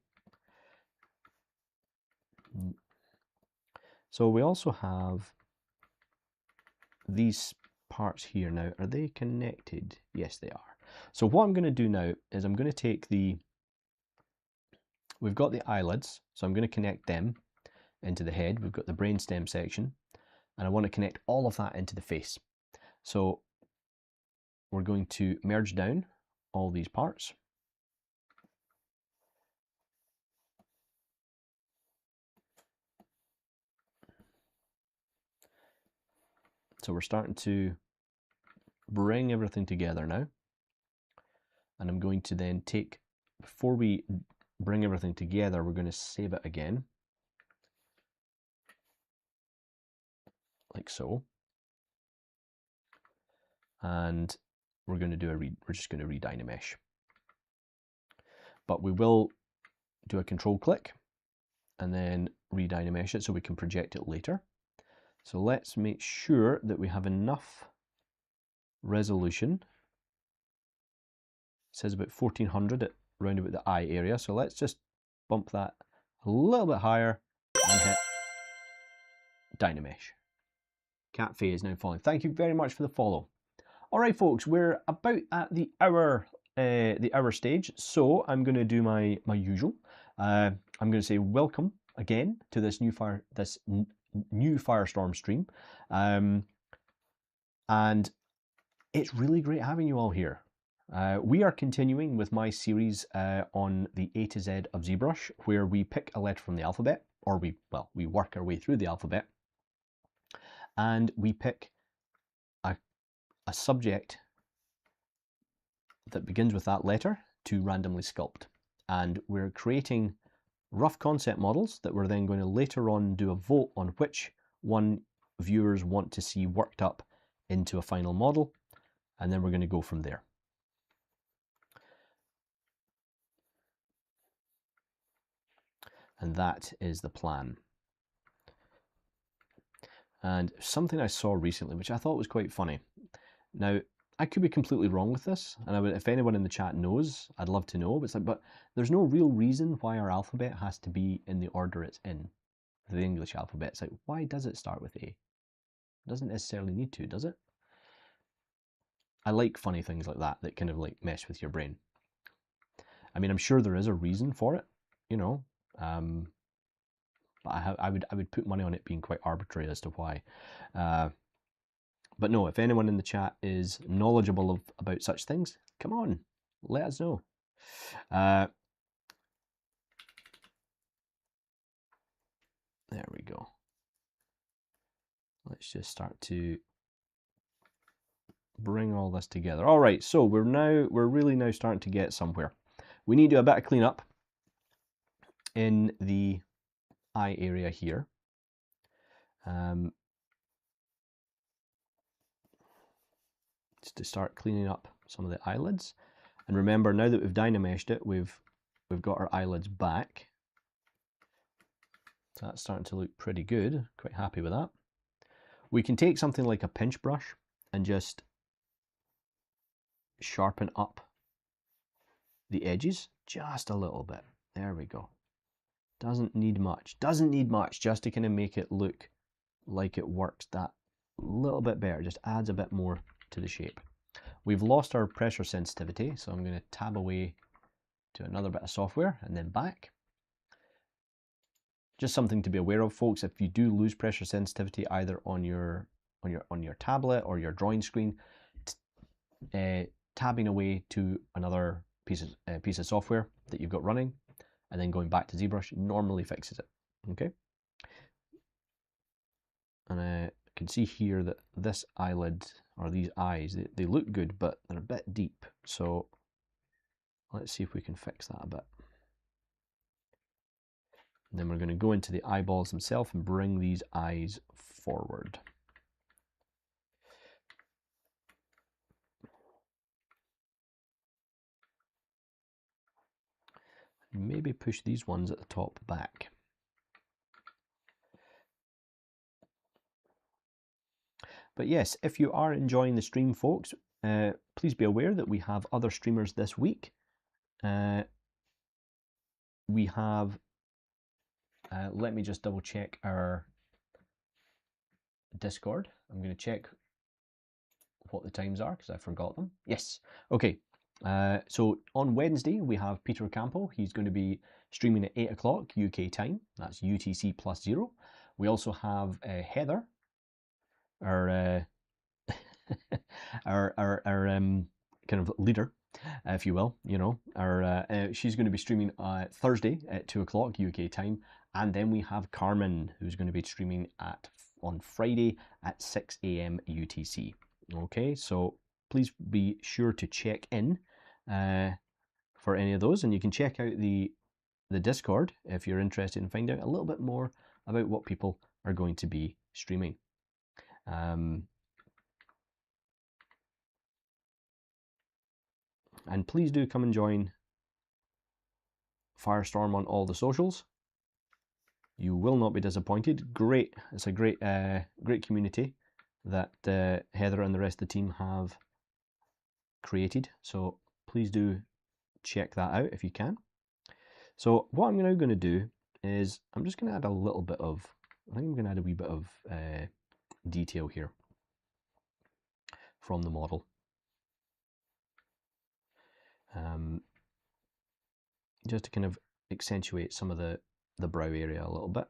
Speaker 1: So we also have these parts here now, are they connected? Yes, they are. So what I'm going to do now is I'm going to take we've got the eyelids, so I'm going to connect them into the head. We've got the brainstem section, and I want to connect all of that into the face. So we're going to merge down all these parts. So we're starting to bring everything together now. And I'm going to then take, before we bring everything together, we're going to save it again. Like so. And we're going to do we're just going to re-dynamesh. But we will do a control click and then re-dynamesh it so we can project it later. So let's make sure that we have enough resolution. It says about 1400 at round about the eye area. So let's just bump that a little bit higher and hit Dynamesh. Catfee is now following. Thank you very much for the follow. All right, folks, we're about at the hour stage, so I'm going to do my usual. I'm going to say welcome again to this new Firestorm stream, and it's really great having you all here. We are continuing with my series on the A to Z of Zbrush, where we pick a letter from the alphabet, or we work our way through the alphabet, and we pick a subject that begins with that letter to randomly sculpt. And we're creating rough concept models that we're then going to later on do a vote on which one viewers want to see worked up into a final model, and then we're going to go from there. And that is the plan. And something I saw recently, which I thought was quite funny. Now, I could be completely wrong with this, and if anyone in the chat knows, I'd love to know. But it's like, but there's no real reason why our alphabet has to be in the order it's in. The English alphabet. It's like, why does it start with A? It doesn't necessarily need to, does it? I like funny things like that kind of like mess with your brain. I mean, I'm sure there is a reason for it, you know, but I would put money on it being quite arbitrary as to why. But no, if anyone in the chat is knowledgeable about such things, come on, let us know. There we go. Let's just start to bring all this together. All right, so we're really now starting to get somewhere. We need to do a bit of cleanup in the eye area here. Just to start cleaning up some of the eyelids. And remember, now that we've dynameshed it, we've got our eyelids back. So that's starting to look pretty good. Quite happy with that. We can take something like a pinch brush and just sharpen up the edges just a little bit. There we go. Doesn't need much. Doesn't need much just to kind of make it look like it works that little bit better. Just adds a bit more to the shape. We've lost our pressure sensitivity, so I'm going to tab away to another bit of software and then back. Just something to be aware of, folks. If you do lose pressure sensitivity either on your tablet or your drawing screen, tabbing away to another piece of software that you've got running and then going back to ZBrush normally fixes it. Okay. And I can see here that this eyelid, or these eyes, they look good, but they're a bit deep. So let's see if we can fix that a bit. And then we're going to go into the eyeballs themselves and bring these eyes forward. Maybe push these ones at the top back. But yes, if you are enjoying the stream, folks, please be aware that we have other streamers this week. We have, let me just double check our Discord. I'm going to check what the times are because I forgot them. Yes. Okay. So on Wednesday we have Peter Campo. He's going to be streaming at 8 o'clock UK time. That's UTC +0. We also have Heather, our our kind of leader, if you will. You know, our she's going to be streaming Thursday at 2 o'clock UK time, and then we have Carmen, who's going to be streaming on Friday at 6 a.m. UTC. Okay, so please be sure to check in for any of those, and you can check out the Discord if you're interested in finding out a little bit more about what people are going to be streaming. And please do come and join Firestorm on all the socials. You will not be disappointed. Great, it's a great community that Heather and the rest of the team have created. So please do check that out if you can. So what I'm now going to do is I'm just going to add a little bit of, I think I'm going to add a wee bit of detail here from the model. Just to kind of accentuate some of the brow area a little bit.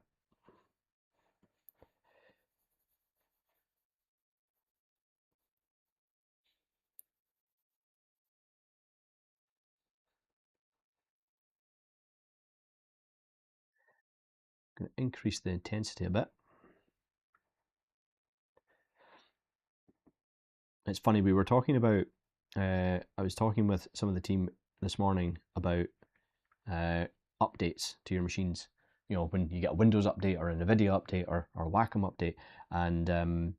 Speaker 1: Going to increase the intensity a bit. It's funny, we were talking about, I was talking with some of the team this morning about updates to your machines. You know, when you get a Windows update or a NVIDIA update or a Wacom update. And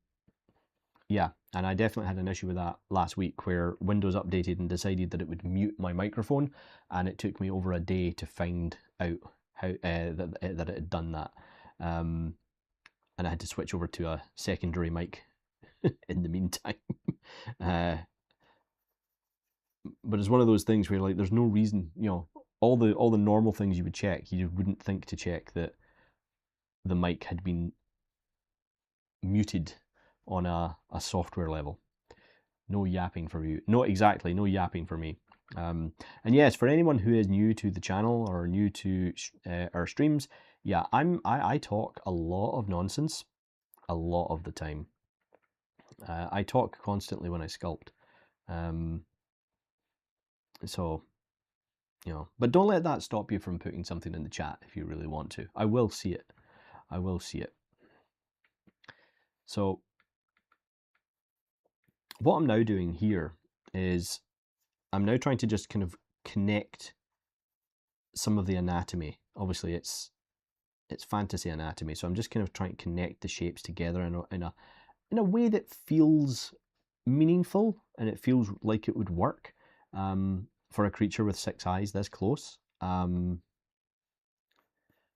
Speaker 1: yeah, and I definitely had an issue with that last week where Windows updated and decided that it would mute my microphone, and it took me over a day to find out how that it had done that. And I had to switch over to a secondary mic in the meantime. But it's one of those things where, like, there's no reason, you know, all the normal things you would check, you wouldn't think to check that the mic had been muted on a software level. No yapping for you. No, exactly, no yapping for me. And yes, for anyone who is new to the channel or new to our streams, yeah, I talk a lot of nonsense a lot of the time. I talk constantly when I sculpt. So, you know, but don't let that stop you from putting something in the chat if you really want to. I will see it. I will see it. So what I'm now doing here is I'm now trying to just kind of connect some of the anatomy. Obviously it's fantasy anatomy, so I'm just kind of trying to connect the shapes together in a way that feels meaningful and it feels like it would work for a creature with 6 eyes this close.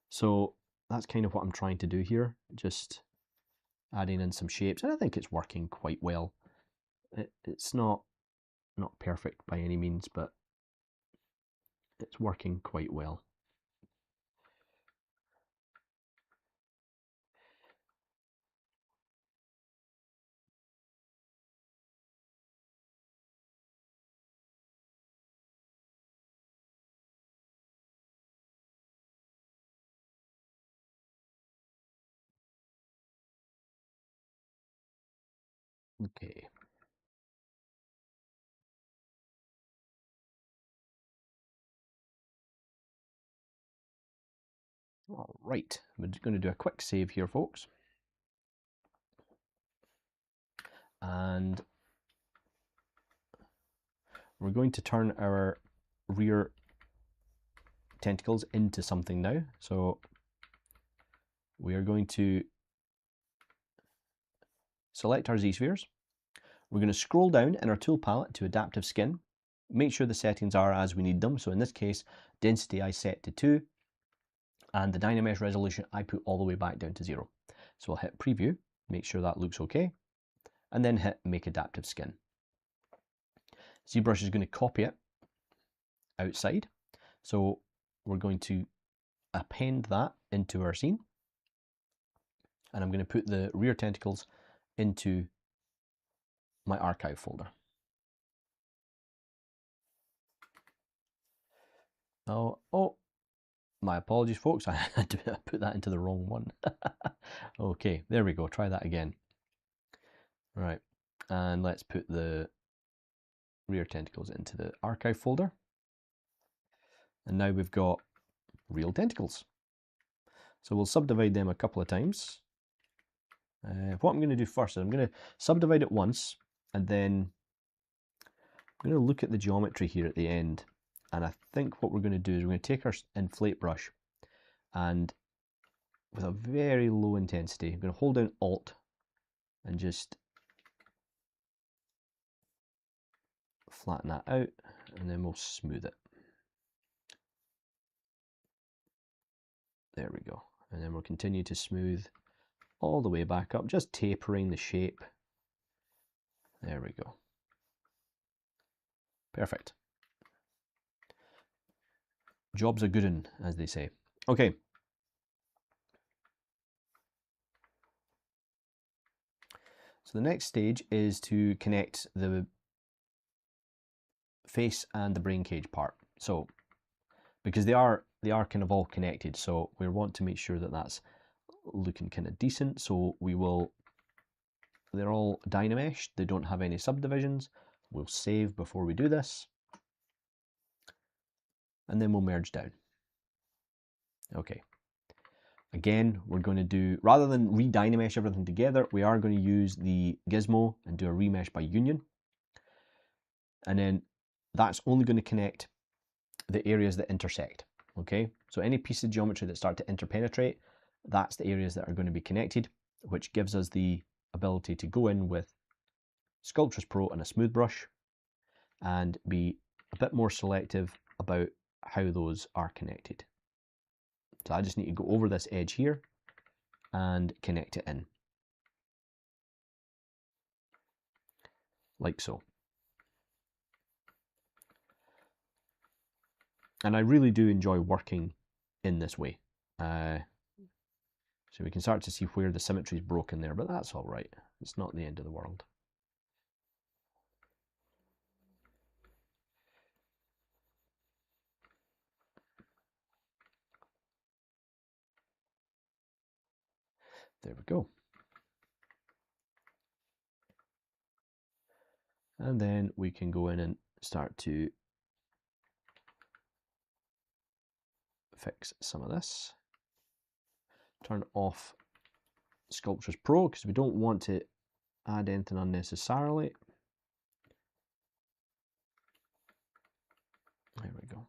Speaker 1: So that's kind of what I'm trying to do here, just adding in some shapes, and I think it's working quite well. It's not perfect by any means, but it's working quite well. Okay. All right, we're just going to do a quick save here, folks. And we're going to turn our rear tentacles into something now. So we are going to select our Z-spheres. We're going to scroll down in our tool palette to adaptive skin. Make sure the settings are as we need them. So in this case, density I set to 2, and the Dynamesh resolution I put all the way back down to 0. So I'll hit preview, make sure that looks okay, and then hit make adaptive skin. ZBrush is going to copy it outside. So we're going to append that into our scene. And I'm going to put the rear tentacles into my archive folder. Oh, my apologies, folks. I had to put that into the wrong one. Okay, there we go. Try that again. Right, and let's put the rear tentacles into the archive folder. And now we've got real tentacles. So we'll subdivide them a couple of times. What I'm going to do first is I'm going to subdivide it once, and then I'm going to look at the geometry here at the end. And I think what we're going to do is we're going to take our inflate brush, and with a very low intensity, I'm going to hold down Alt and just flatten that out, and then we'll smooth it. There we go. And then we'll continue to smooth all the way back up, just tapering the shape. There we go. Perfect. Job's a good one, as they say. Okay. So the next stage is to connect the face and the brain cage part. So, because they are kind of all connected, so we want to make sure that that's looking kind of decent. So they're all dynameshed, they don't have any subdivisions. We'll save before we do this, and then we'll merge down. Okay. Again, we're going to do, rather than re-dynamesh everything together, we are going to use the gizmo and do a remesh by union. And then that's only going to connect the areas that intersect. Okay, so any piece of geometry that start to interpenetrate, that's the areas that are going to be connected, which gives us the ability to go in with Sculptris Pro and a smooth brush and be a bit more selective about how those are connected. So I just need to go over this edge here and connect it in, like so. And I really do enjoy working in this way. So we can start to see where the symmetry is broken there, but that's all right. It's not the end of the world. There we go. And then we can go in and start to fix some of this. Turn off Sculptris Pro because we don't want to add anything unnecessarily. There we go.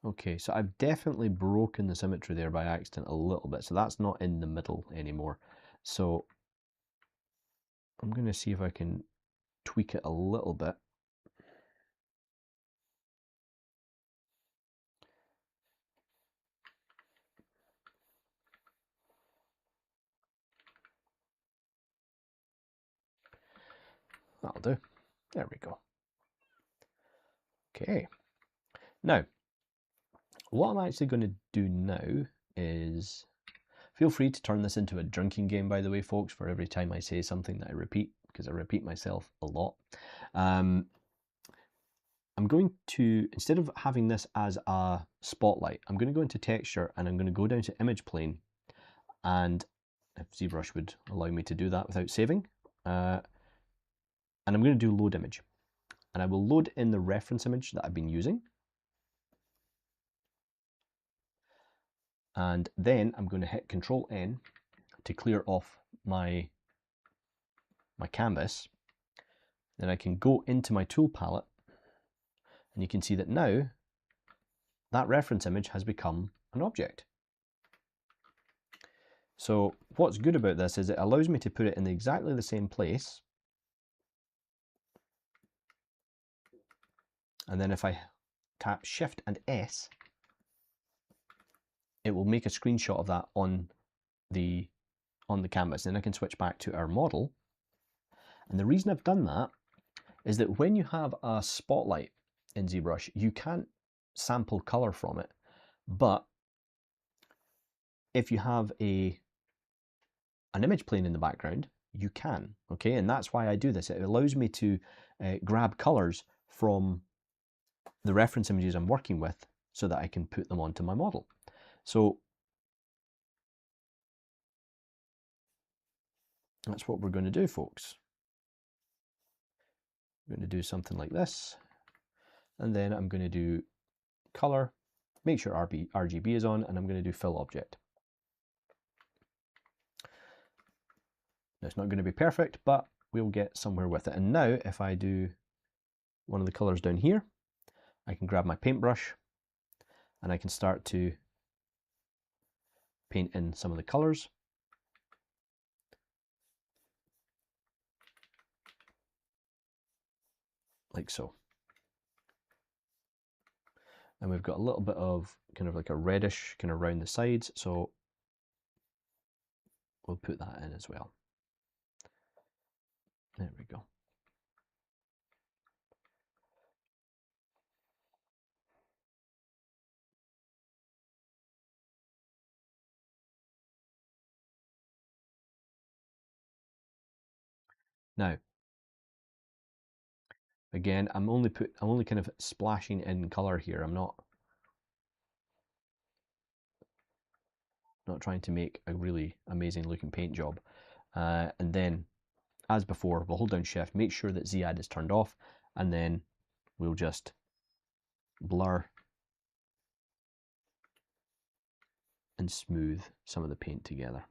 Speaker 1: Okay, so I've definitely broken the symmetry there by accident a little bit, so that's not in the middle anymore. So I'm going to see if I can tweak it a little bit. That'll do. There we go. Okay. Now, what I'm actually going to do now is, feel free to turn this into a drinking game, by the way, folks, for every time I say something that I repeat, because I repeat myself a lot. I'm going to, instead of having this as a spotlight, I'm going to go into texture and I'm going to go down to image plane, and if Zbrush would allow me to do that without saving, and I'm going to do load image, and I will load in the reference image that I've been using. And then I'm going to hit Control N to clear off my canvas. Then I can go into my tool palette, and you can see that now that reference image has become an object. So what's good about this is it allows me to put it in exactly the same place. And then if I tap Shift and S, it will make a screenshot of that on the canvas. Then I can switch back to our model. And the reason I've done that is that when you have a spotlight in ZBrush, you can't sample color from it. But if you have an image plane in the background, you can, okay? And that's why I do this. It allows me to grab colors from the reference images I'm working with so that I can put them onto my model. So that's what we're going to do, folks. I'm going to do something like this, and then I'm going to do color, make sure RGB is on, and I'm going to do fill object. Now, it's not going to be perfect, but we'll get somewhere with it. And now if I do one of the colors down here, I can grab my paintbrush and I can start to paint in some of the colors. Like so. And we've got a little bit of kind of like a reddish kind of around the sides, so we'll put that in as well. There we go. Now, again, I'm only kind of splashing in color here. I'm not trying to make a really amazing looking paint job. And then, as before, we'll hold down Shift, make sure that Z-add is turned off, and then we'll just blur and smooth some of the paint together.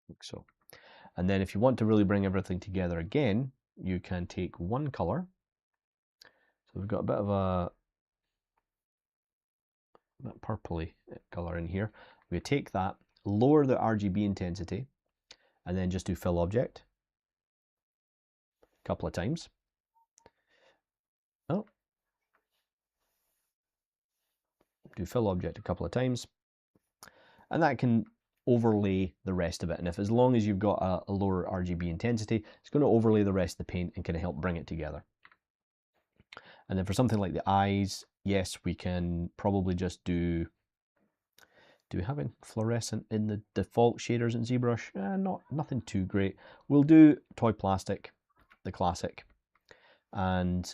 Speaker 1: Like so. And then if you want to really bring everything together again, you can take one color. So we've got a bit of a purpley color in here. We take that, lower the RGB intensity, and then just do fill object a couple of times. Oh. Do fill object a couple of times, and that can overlay the rest of it. And if, as long as you've got a lower RGB intensity, it's going to overlay the rest of the paint and kind of help bring it together. And then for something like the eyes, yes, we can probably just do we have fluorescent in the default shaders in ZBrush? Nothing too great. We'll do toy plastic, the classic, and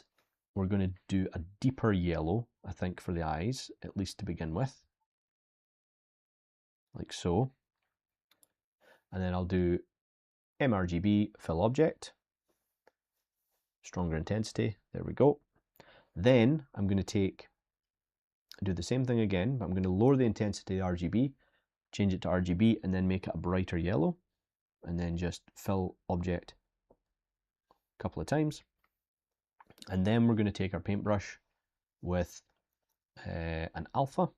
Speaker 1: we're going to do a deeper yellow, I think, for the eyes, at least to begin with, like so. And then I'll do mRGB fill object, stronger intensity, there we go. Then I'm going to do the same thing again, but I'm going to lower the intensity of RGB, change it to RGB, and then make it a brighter yellow, and then just fill object a couple of times. And then we're going to take our paintbrush with an alpha.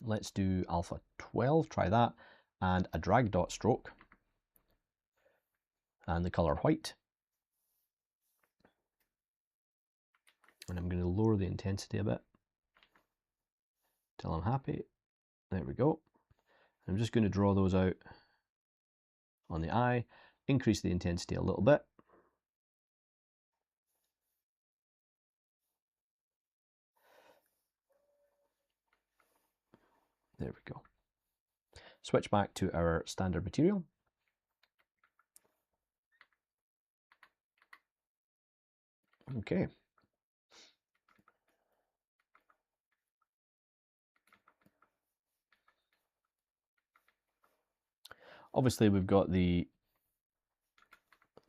Speaker 1: Let's do alpha 12, try that, and a drag dot stroke, and the color white. And I'm going to lower the intensity a bit till I'm happy. There we go. I'm just going to draw those out on the eye, increase the intensity a little bit. There we go. Switch back to our standard material. Okay. Obviously we've got these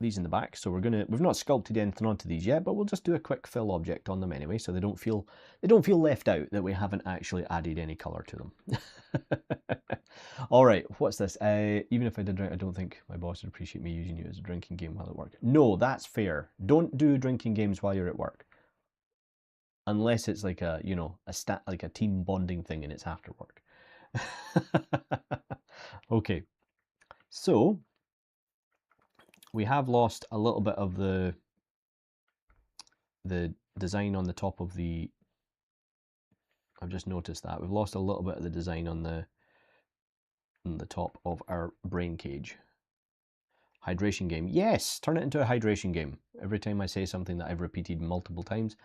Speaker 1: in the back, so we've not sculpted anything onto these yet, but we'll just do a quick fill object on them anyway, so they don't feel left out that we haven't actually added any color to them. All right, what's this? Even if I did drink, I don't think my boss would appreciate me using you as a drinking game while at work. No, that's fair. Don't do drinking games while you're at work, unless it's like a like a team bonding thing and it's after work. Okay, so we have lost a little bit of the design on the top of the, I've just noticed that we've lost a little bit of the design on the top of our brain cage. Hydration game. Yes, turn it into a hydration game. Every time I say something that I've repeated multiple times,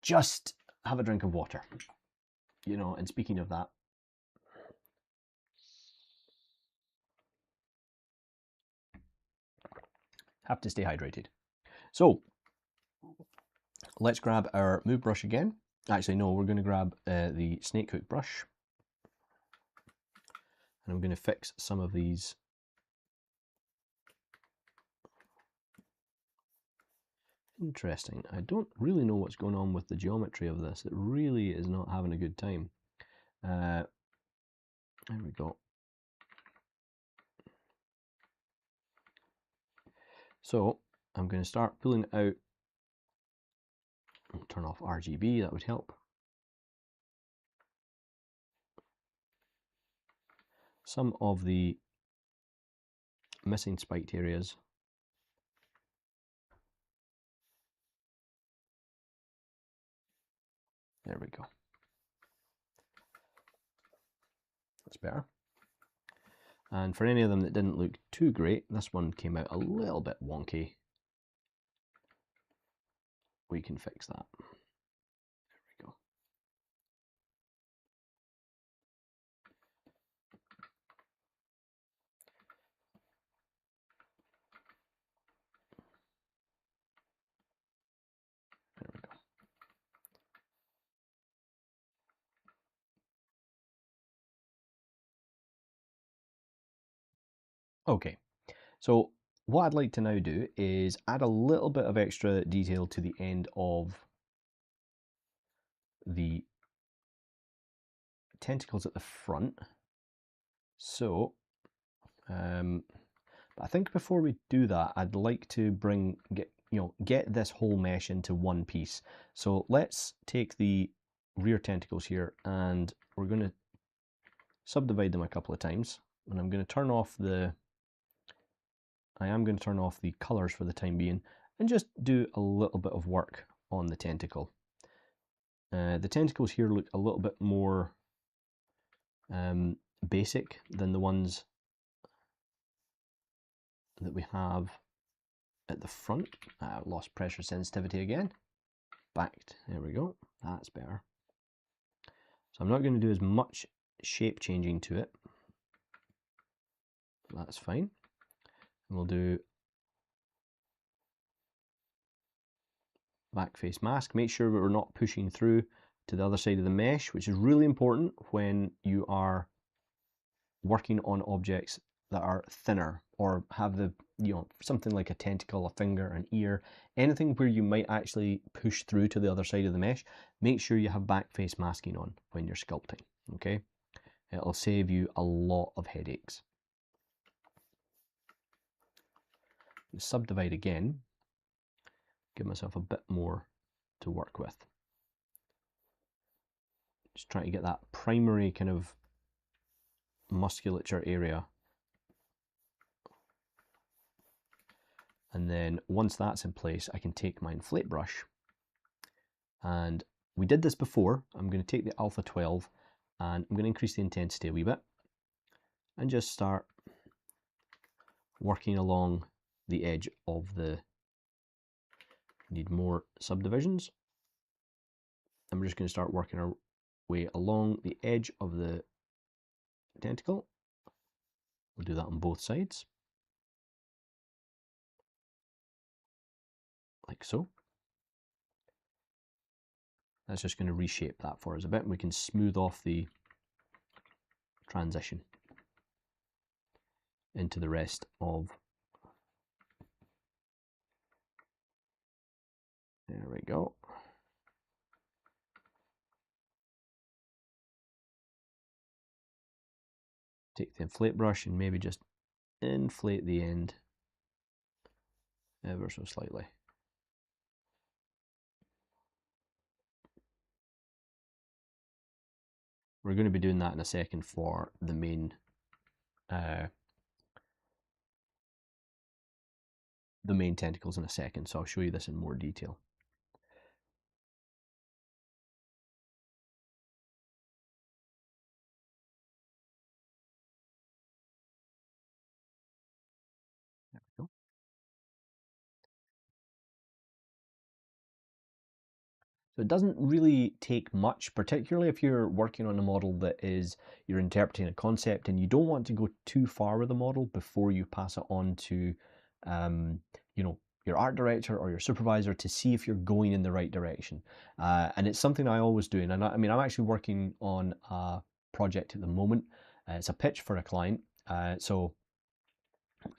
Speaker 1: just have a drink of water. You know, and speaking of that, have to stay hydrated. So let's grab our move brush again. Actually, no, we're going to grab the snake hook brush. And I'm going to fix some of these Interesting. I don't really know what's going on with the geometry of this. It really is not having a good time. There we go. So I'm going to start pulling it out. Turn off RGB, that would help. Some of the missing spiked areas. There we go. That's better. And for any of them that didn't look too great, this one came out a little bit wonky. We can fix that. There we go. There we go. Okay, so what I'd like to now do is add a little bit of extra detail to the end of the tentacles at the front. So, I think before we do that, I'd like to get this whole mesh into one piece. So let's take the rear tentacles here and we're going to subdivide them a couple of times. And I'm going to turn off I am going to turn off the colors for the time being and just do a little bit of work on the tentacle. The tentacles here look a little bit more basic than the ones that we have at the front. Lost pressure sensitivity again. Backed, there we go, that's better. So I'm not going to do as much shape changing to it. That's fine. And we'll do back face mask. Make sure we're not pushing through to the other side of the mesh, which is really important when you are working on objects that are thinner or have the, something like a tentacle, a finger, an ear, anything where you might actually push through to the other side of the mesh. Make sure you have back face masking on when you're sculpting, okay? It'll save you a lot of headaches. Subdivide again, give myself a bit more to work with. Just trying to get that primary kind of musculature area. And then once that's in place, I can take my inflate brush, and we did this before. I'm going to take the alpha 12 and I'm going to increase the intensity a wee bit and just start working along the edge of the, need more subdivisions. And we're just going to start working our way along the edge of the tentacle. We'll do that on both sides, like so. That's just going to reshape that for us a bit, and we can smooth off the transition into the rest of. There we go. Take the inflate brush and maybe just inflate the end ever so slightly. We're going to be doing that in a second for the main tentacles in a second, so I'll show you this in more detail. So it doesn't really take much, particularly if you're working on a model that is, you're interpreting a concept and you don't want to go too far with the model before you pass it on to, you know, your art director or your supervisor to see if you're going in the right direction. And it's something I always do. And I mean, I'm actually working on a project at the moment. It's a pitch for a client. So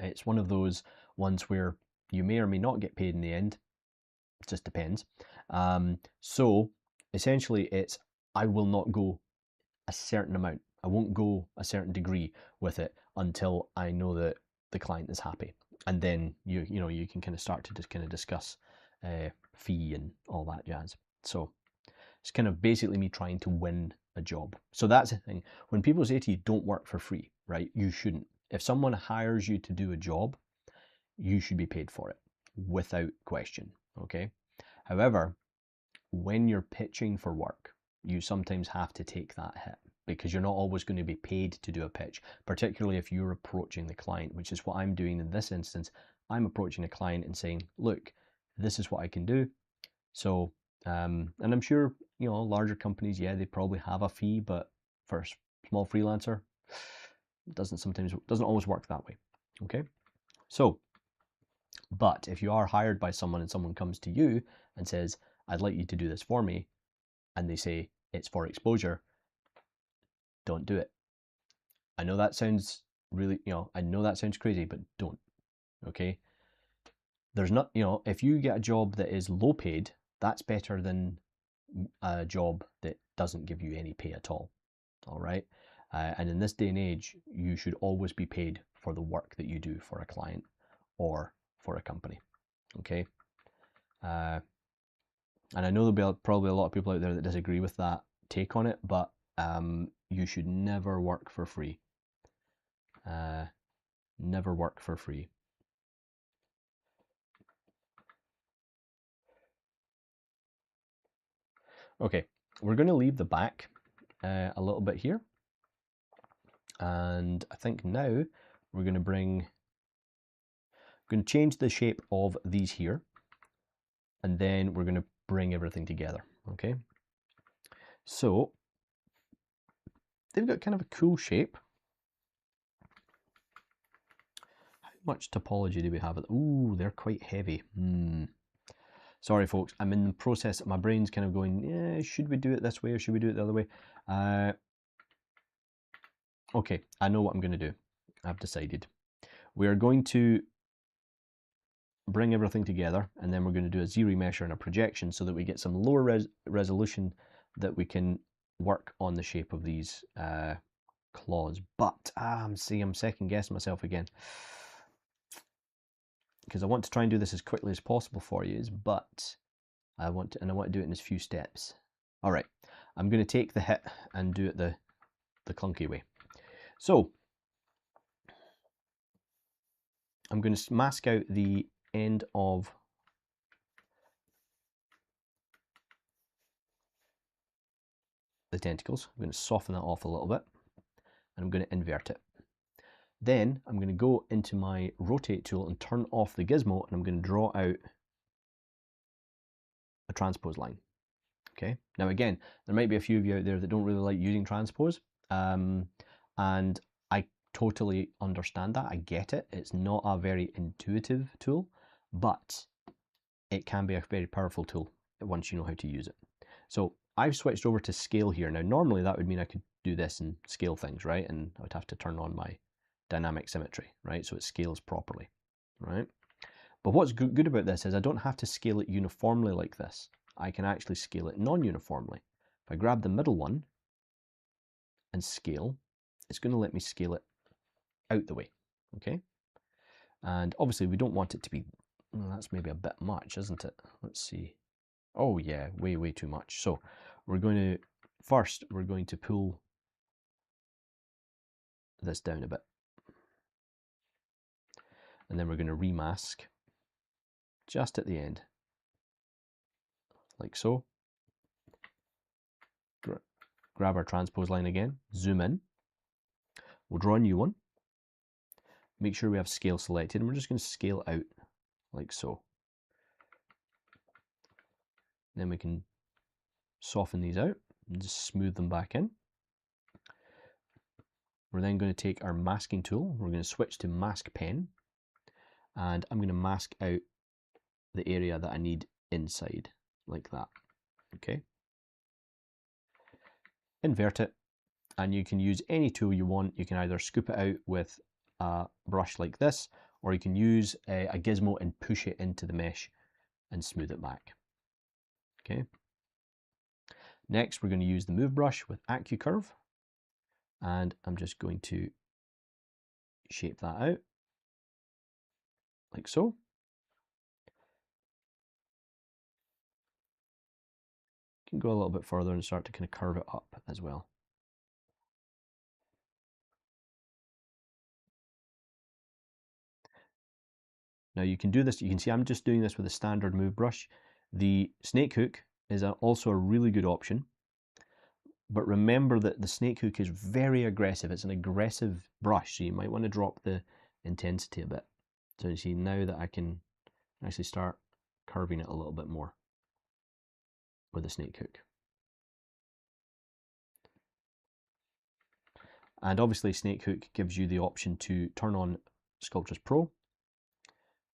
Speaker 1: it's one of those ones where you may or may not get paid in the end. It just depends. So essentially it's, I will not go a certain amount. I won't go a certain degree with it until I know that the client is happy. And then you can kind of start to just kind of discuss fee and all that jazz. So it's kind of basically me trying to win a job. So that's the thing. When people say to you, don't work for free, right? You shouldn't. If someone hires you to do a job, you should be paid for it without question, okay? However, when you're pitching for work, you sometimes have to take that hit because you're not always going to be paid to do a pitch, particularly if you're approaching the client, which is what I'm doing in this instance. I'm approaching a client and saying, look, this is what I can do. So, and I'm sure, you know, larger companies, yeah, they probably have a fee, but for a small freelancer, it doesn't always work that way, okay? So, but if you are hired by someone and someone comes to you and says, I'd like you to do this for me, and they say it's for exposure, don't do it. I know that sounds really, I know that sounds crazy, but don't, okay? There's not, if you get a job that is low paid, that's better than a job that doesn't give you any pay at all right? And in this day and age, you should always be paid for the work that you do for a client or for a company, okay? And I know there'll be probably a lot of people out there that disagree with that take on it, but you should never work for free. Never work for free. Okay, we're going to leave the back a little bit here. And I think now we're going to change the shape of these here. And then we're going to bring everything together, okay? So they've got kind of a cool shape. How much topology do we have? Ooh, they're quite heavy. Sorry, folks. I'm in the process. My brain's kind of going, yeah, should we do it this way or should we do it the other way? Okay, I know what I'm going to do. I've decided. We are going to bring everything together, and then we're going to do a Z-remesher and a projection so that we get some lower resolution that we can work on the shape of these claws. But I'm second guessing myself again because I want to try and do this as quickly as possible for you. But I want to do it in as few steps. All right, I'm going to take the hit and do it the clunky way. So I'm going to mask out the end of the tentacles. I'm going to soften that off a little bit and I'm going to invert it. Then I'm going to go into my rotate tool and turn off the gizmo, and I'm going to draw out a transpose line. Okay, now again, there might be a few of you out there that don't really like using transpose, and I totally understand that. I get it. It's not a very intuitive tool, but it can be a very powerful tool once you know how to use it. So I've switched over to scale here. Now normally that would mean I could do this and scale things, right? And I would have to turn on my dynamic symmetry, right? So it scales properly, right? But what's good about this is I don't have to scale it uniformly like this. I can actually scale it non-uniformly. If I grab the middle one and scale, it's going to let me scale it out the way, okay? And obviously we don't want it to be, well, that's maybe a bit much, isn't it? Let's see. Oh yeah, way too much. So we're going to, first we're going to pull this down a bit. And then we're going to remask just at the end, like so. Grab our transpose line again, zoom in. We'll draw a new one. Make sure we have scale selected, and we're just going to scale out like so. Then we can soften these out and just smooth them back in. We're then going to take our masking tool. We're going to switch to mask pen, and I'm going to mask out the area that I need inside, like that. Okay. Invert it, and you can use any tool you want. You can either scoop it out with a brush like this, or you can use a gizmo and push it into the mesh and smooth it back. Okay. Next, we're going to use the move brush with AccuCurve, and I'm just going to shape that out like so. You can go a little bit further and start to kind of curve it up as well. Now you can do this, you can see I'm just doing this with a standard move brush. The snake hook is also a really good option, but remember that the snake hook is very aggressive. It's an aggressive brush, so you might want to drop the intensity a bit. So you see now that I can actually start curving it a little bit more with the snake hook. And obviously snake hook gives you the option to turn on Sculptris Pro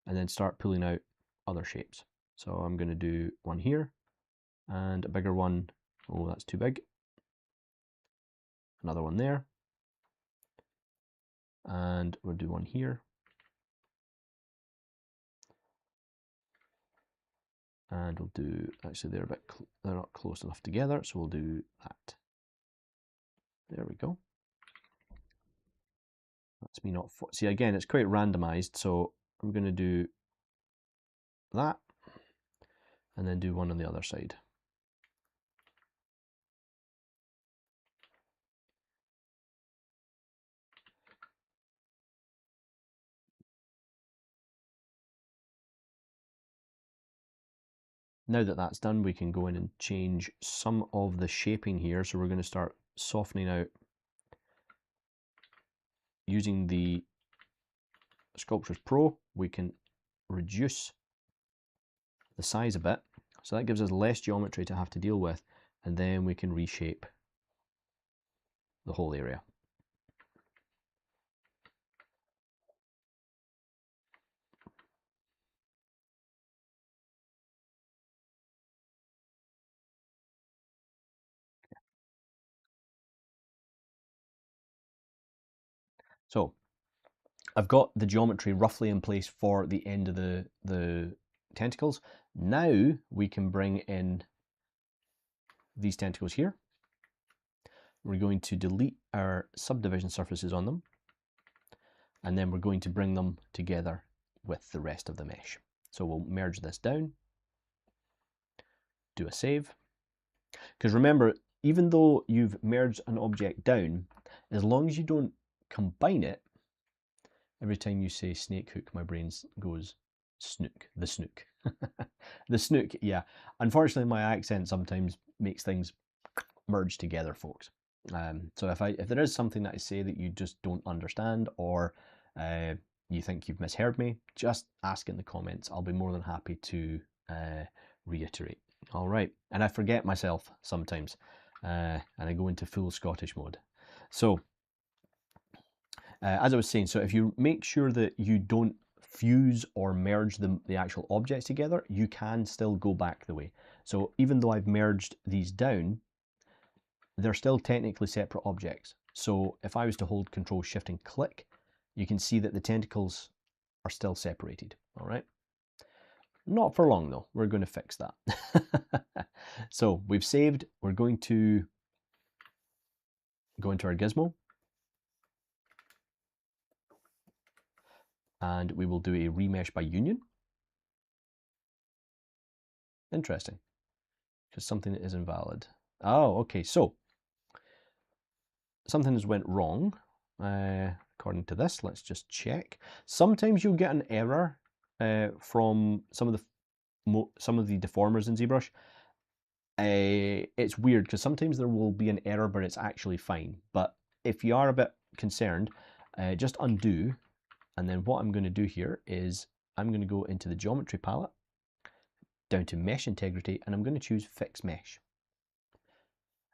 Speaker 1: and then start pulling out other shapes. So I'm going to do one here and a bigger one. Oh, that's too big. Another one there. And we'll do one here. And we'll do, actually they're not close enough together, so we'll do that. There we go. That's me not, see again, it's quite randomized, so I'm going to do that and then do one on the other side. Now that that's done, we can go in and change some of the shaping here. So we're going to start softening out using the Sculptris Pro. We can reduce the size a bit, so that gives us less geometry to have to deal with, and then we can reshape the whole area. So I've got the geometry roughly in place for the end of the tentacles. Now we can bring in these tentacles here. We're going to delete our subdivision surfaces on them, and then we're going to bring them together with the rest of the mesh. So we'll merge this down, do a save. Because remember, even though you've merged an object down, as long as you don't combine it, every time you say snake hook, my brain goes snook, the snook. The snook, yeah. Unfortunately, my accent sometimes makes things merge together, folks. So if there is something that I say that you just don't understand, or you think you've misheard me, just ask in the comments. I'll be more than happy to reiterate. All right, and I forget myself sometimes, and I go into full Scottish mode. So as I was saying, so if you make sure that you don't fuse or merge the actual objects together, you can still go back the way. So even though I've merged these down, they're still technically separate objects. So if I was to hold Control Shift and click, you can see that the tentacles are still separated. All right. Not for long though. We're going to fix that. So we've saved. We're going to go into our gizmo, and we will do a remesh by union. Interesting, because something is invalid. Oh, okay. So something has went wrong. According to this, let's just check. Sometimes you'll get an error from some of the deformers in ZBrush. It's weird because sometimes there will be an error, but it's actually fine. But if you are a bit concerned, just undo. And then what I'm going to do here is I'm going to go into the geometry palette, down to mesh integrity, and I'm going to choose fix mesh.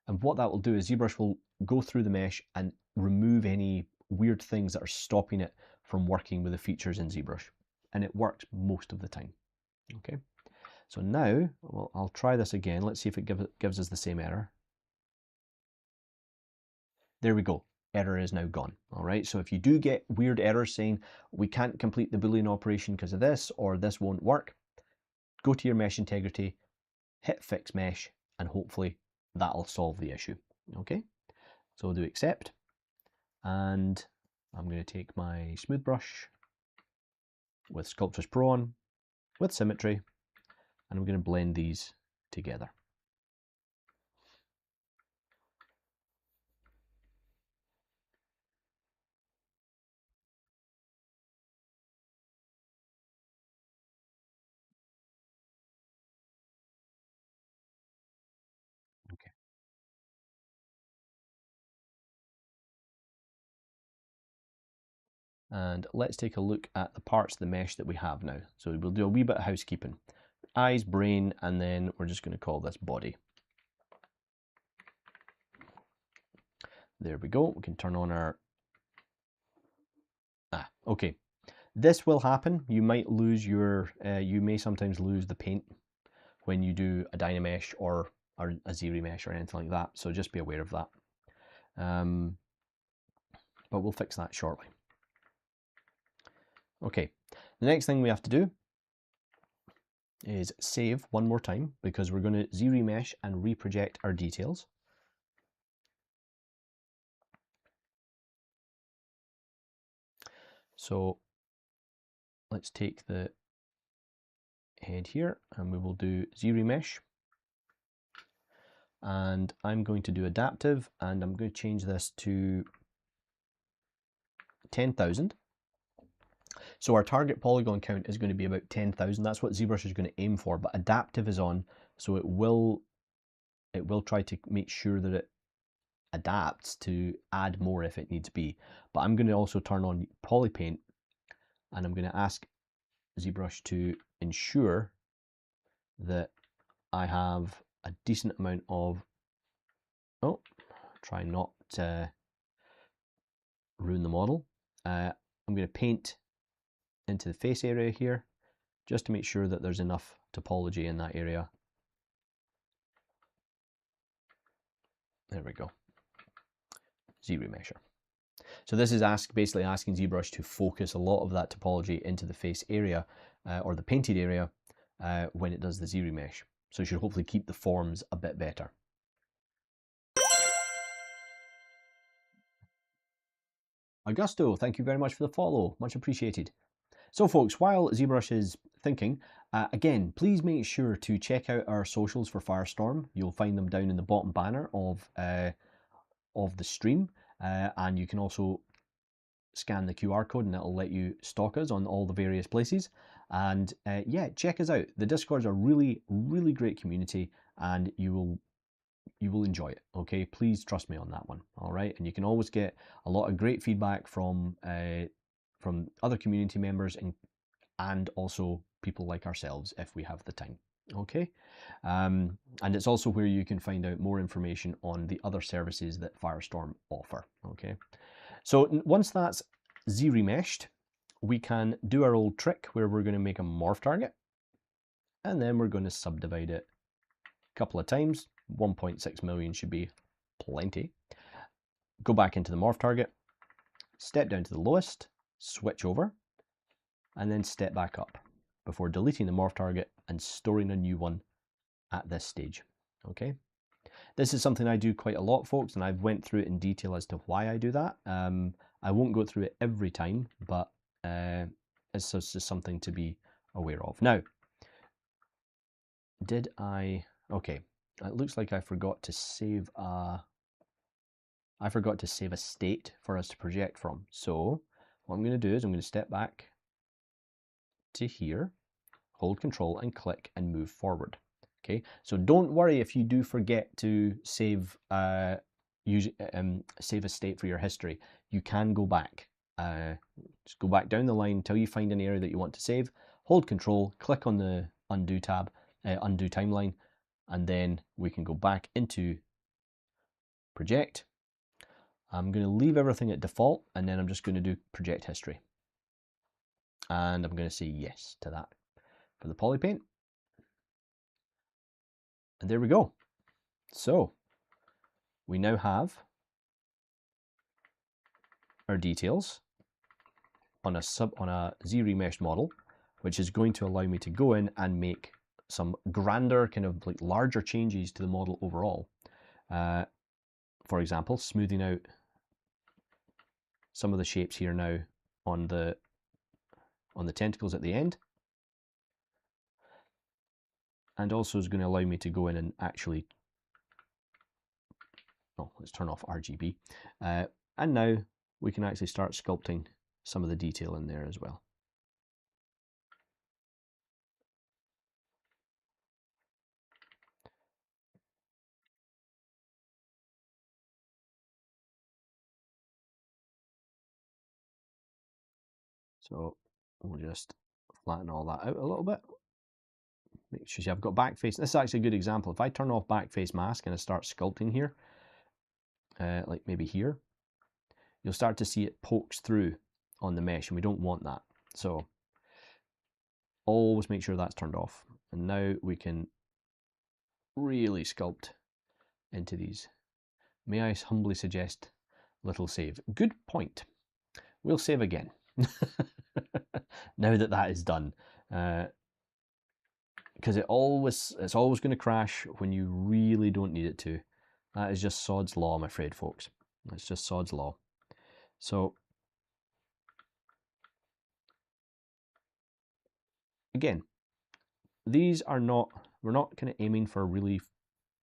Speaker 1: And what that will do is ZBrush will go through the mesh and remove any weird things that are stopping it from working with the features in ZBrush. And it works most of the time. Okay, so now well, I'll try this again. Let's see if it gives us the same error. There we go. Error is now gone. All right, so if you do get weird errors saying we can't complete the Boolean operation because of this, or this won't work, go to your mesh integrity, hit fix mesh, and hopefully that'll solve the issue. Okay, so we'll do accept, and I'm going to take my smooth brush with Sculptris Pro on, with symmetry, and I'm going to blend these together. Okay. And let's take a look at the parts of the mesh that we have now. So we'll do a wee bit of housekeeping. Eyes, brain, and then we're just going to call this body. There we go. We can turn on our... okay. This will happen. You might lose your... you may sometimes lose the paint when you do a Dynamesh or a ZRemesh or anything like that. So just be aware of that. But we'll fix that shortly. Okay, the next thing we have to do is save one more time because we're going to ZRemesh and reproject our details. So let's take the head here and we will do ZRemesh. And I'm going to do adaptive and I'm going to change this to 10,000. So our target polygon count is going to be about 10,000. That's what ZBrush is going to aim for, but adaptive is on, so it will try to make sure that it adapts to add more if it needs be. But I'm going to also turn on polypaint, and I'm going to ask ZBrush to ensure that I have a decent amount of, oh, try not to ruin the model. I'm going to paint into the face area here, just to make sure that there's enough topology in that area. There we go. ZRemesher. So this is basically asking ZBrush to focus a lot of that topology into the face area or the painted area when it does the ZRemesh. So it should hopefully keep the forms a bit better. Augusto, thank you very much for the follow. Much appreciated. So folks, while ZBrush is thinking, again, please make sure to check out our socials for Firestorm. You'll find them down in the bottom banner of the stream, and you can also scan the QR code and it'll let you stalk us on all the various places. And yeah, check us out. The Discord's a really, really great community, and you will enjoy it. Okay, please trust me on that one. All right, and you can always get a lot of great feedback from other community members and also people like ourselves if we have the time. Okay, and it's also where you can find out more information on the other services that Firestorm offer. Okay, so once that's ZRemeshed, we can do our old trick where we're going to make a morph target, and then we're going to subdivide it a couple of times. 1.6 million should be plenty. Go back into the morph target, step down to the lowest, switch over, and then step back up before deleting the morph target and storing a new one at this stage. Okay, this is something I do quite a lot, folks, and I've went through it in detail as to why I do that. I won't go through it every time, but it's just something to be aware of. Now, okay, it looks like I forgot to save a state for us to project from. So what I'm going to do is I'm going to step back to here, hold Control and click and move forward. Okay, so don't worry if you do forget to save save a state for your history. You can go back. Just go back down the line until you find an area that you want to save. Hold Control, click on the Undo tab, Undo Timeline, and then we can go back into project. I'm going to leave everything at default, and then I'm just going to do project history. And I'm going to say yes to that for the poly paint. And there we go. So we now have our details on a Z-remeshed model, which is going to allow me to go in and make some grander, kind of like larger changes to the model overall. For example, smoothing out some of the shapes here now on the tentacles at the end, and also is going to allow me to go in and actually, oh, let's turn off RGB, and now we can actually start sculpting some of the detail in there as well. So we'll just flatten all that out a little bit. Make sure I've got backface. This is actually a good example. If I turn off backface mask and I start sculpting here, like maybe here, you'll start to see it pokes through on the mesh, and we don't want that. So always make sure that's turned off. And now we can really sculpt into these. May I humbly suggest little save? Good point. We'll save again. Now that that is done, because it's always going to crash when you really don't need it to. That is just sod's law, I'm afraid, folks. That's just sod's law. So again, these are not, we're not kind of aiming for really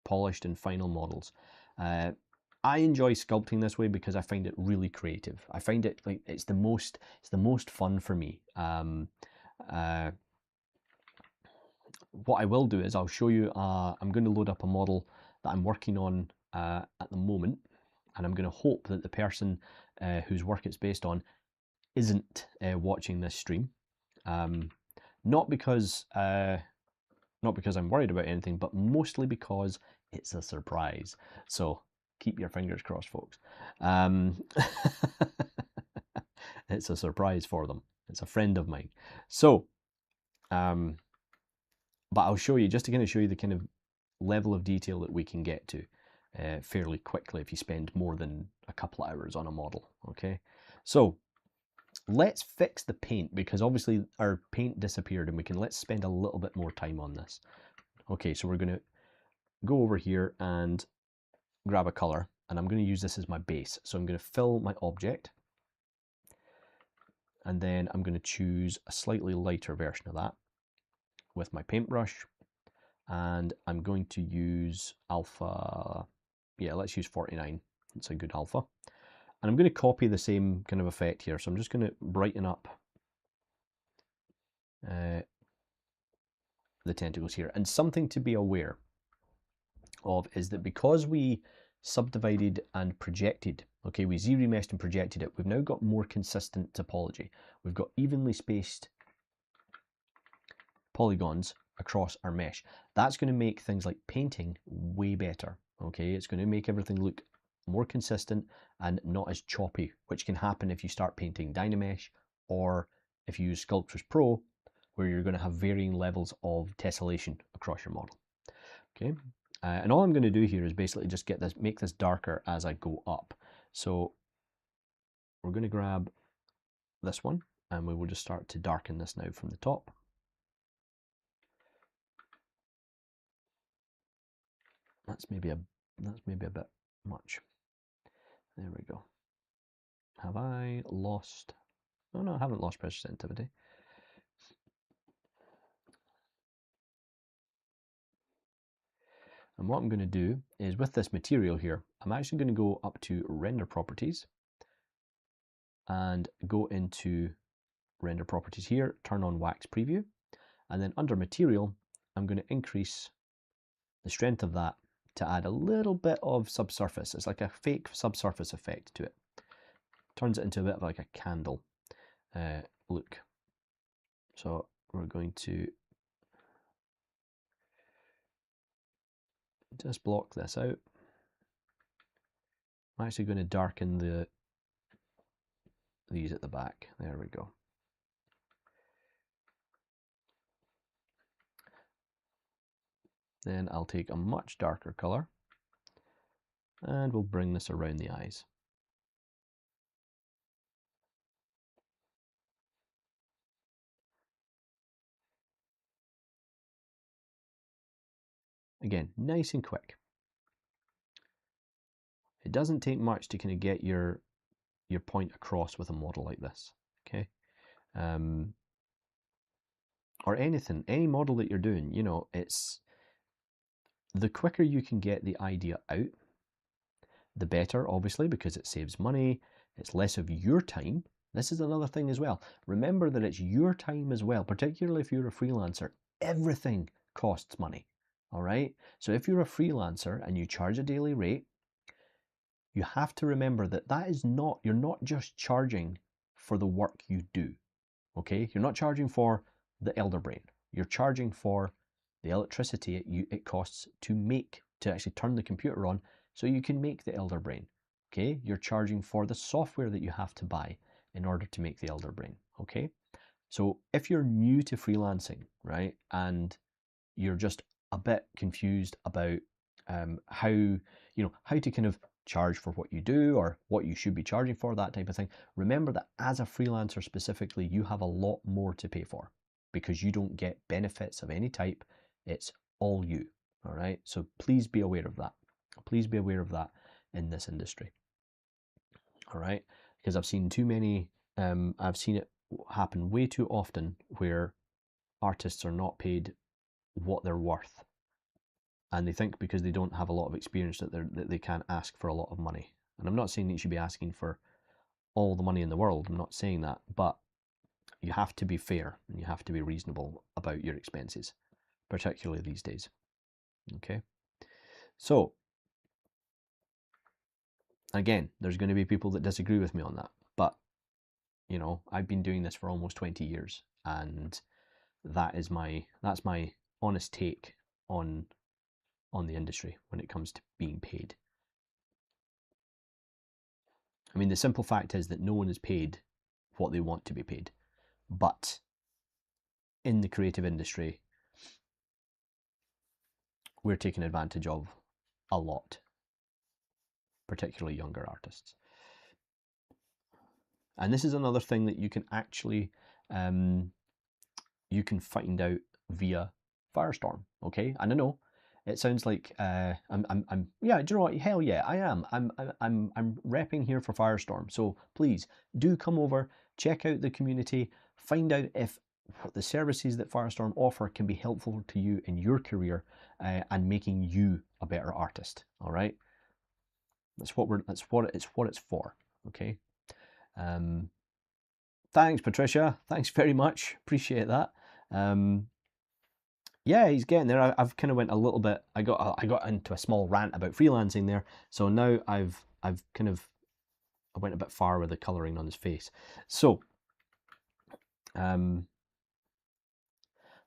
Speaker 1: polished and final models. I enjoy sculpting this way because I find it really creative. I find it like it's the most fun for me. What I will do is I'll show you, I'm going to load up a model that I'm working on at the moment, and I'm going to hope that the person whose work it's based on isn't watching this stream. Not because I'm worried about anything, but mostly because it's a surprise. So keep your fingers crossed, folks. It's a surprise for them. It's a friend of mine. So, but I'll show you, just to kind of show you the kind of level of detail that we can get to fairly quickly if you spend more than a couple of hours on a model, okay? So let's fix the paint, because obviously our paint disappeared, and let's spend a little bit more time on this. Okay, so we're going to go over here and grab a color, and I'm going to use this as my base. So I'm going to fill my object, and then I'm going to choose a slightly lighter version of that with my paintbrush, and I'm going to use alpha, yeah, let's use 49. It's a good alpha. And I'm going to copy the same kind of effect here. So I'm just going to brighten up the tentacles here. And something to be aware of is that because we subdivided and projected, okay, we Z-remeshed and projected it, we've now got more consistent topology. We've got evenly spaced polygons across our mesh. That's going to make things like painting way better, okay? It's going to make everything look more consistent and not as choppy, which can happen if you start painting Dynamesh or if you use Sculptris Pro, where you're going to have varying levels of tessellation across your model, okay? And all I'm going to do here is basically just make this darker as I go up. So we're going to grab this one, and we will just start to darken this now from the top. That's maybe a bit much. There we go. Have I lost? Oh no, I haven't lost pressure sensitivity. And what I'm going to do is, with this material here, I'm actually going to go up to render properties and go into render properties here, turn on wax preview, and then under material, I'm going to increase the strength of that to add a little bit of subsurface. It's like a fake subsurface effect to it. Turns it into a bit of like a candle look. So we're going to just block this out. I'm actually going to darken these at the back. There we go. Then I'll take a much darker color and we'll bring this around the eyes. Again, nice and quick. It doesn't take much to kind of get your point across with a model like this, okay? Or anything, any model that you're doing, you know, it's the quicker you can get the idea out, the better, obviously, because it saves money, it's less of your time. This is another thing as well. Remember that it's your time as well, particularly if you're a freelancer. Everything costs money, all right? So if you're a freelancer and you charge a daily rate, you have to remember that you're not just charging for the work you do, okay? You're not charging for the elder brain. You're charging for the electricity it costs to actually turn the computer on so you can make the elder brain, okay? You're charging for the software that you have to buy in order to make the elder brain, okay? So if you're new to freelancing, right, and you're just a bit confused about how to kind of charge for what you do or what you should be charging for, that type of thing, remember that as a freelancer specifically, you have a lot more to pay for because you don't get benefits of any type. It's all you, all right? So please be aware of that. Please be aware of that in this industry, all right? Because I've seen I've seen it happen way too often where artists are not paid what they're worth, and they think because they don't have a lot of experience that they can't ask for a lot of money. And I'm not saying that you should be asking for all the money in the world. I'm not saying that, but you have to be fair and you have to be reasonable about your expenses, particularly these days. Okay, so again, there's going to be people that disagree with me on that, but you know, I've been doing this for almost 20 years, and that's my honest take on the industry when it comes to being paid. I mean, the simple fact is that no one is paid what they want to be paid, but in the creative industry, we're taken advantage of a lot, particularly younger artists. And this is another thing that you can actually you can find out via Firestorm. Okay, and I know it sounds like yeah. Do you know what? Hell yeah, I am. I'm repping here for Firestorm. So please do come over, check out the community, find out if the services that Firestorm offer can be helpful to you in your career and making you a better artist. All right, that's what it's for. Okay. Thanks, Patricia. Thanks very much. Appreciate that. Yeah, he's getting there. I've kind of went a little bit. I got into a small rant about freelancing there. So now I went a bit far with the coloring on his face. So I'm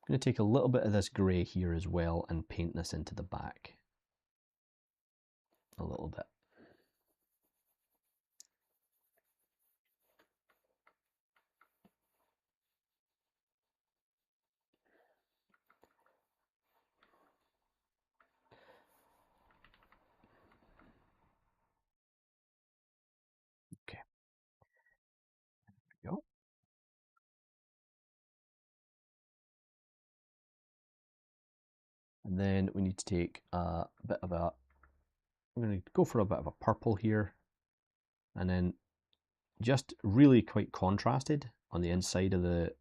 Speaker 1: going to take a little bit of this grey here as well and paint this into the back a little bit. Okay, there we go. And then we need to take a bit of a, I'm going to go for a bit of a purple here, and then just really quite contrasted on the inside of the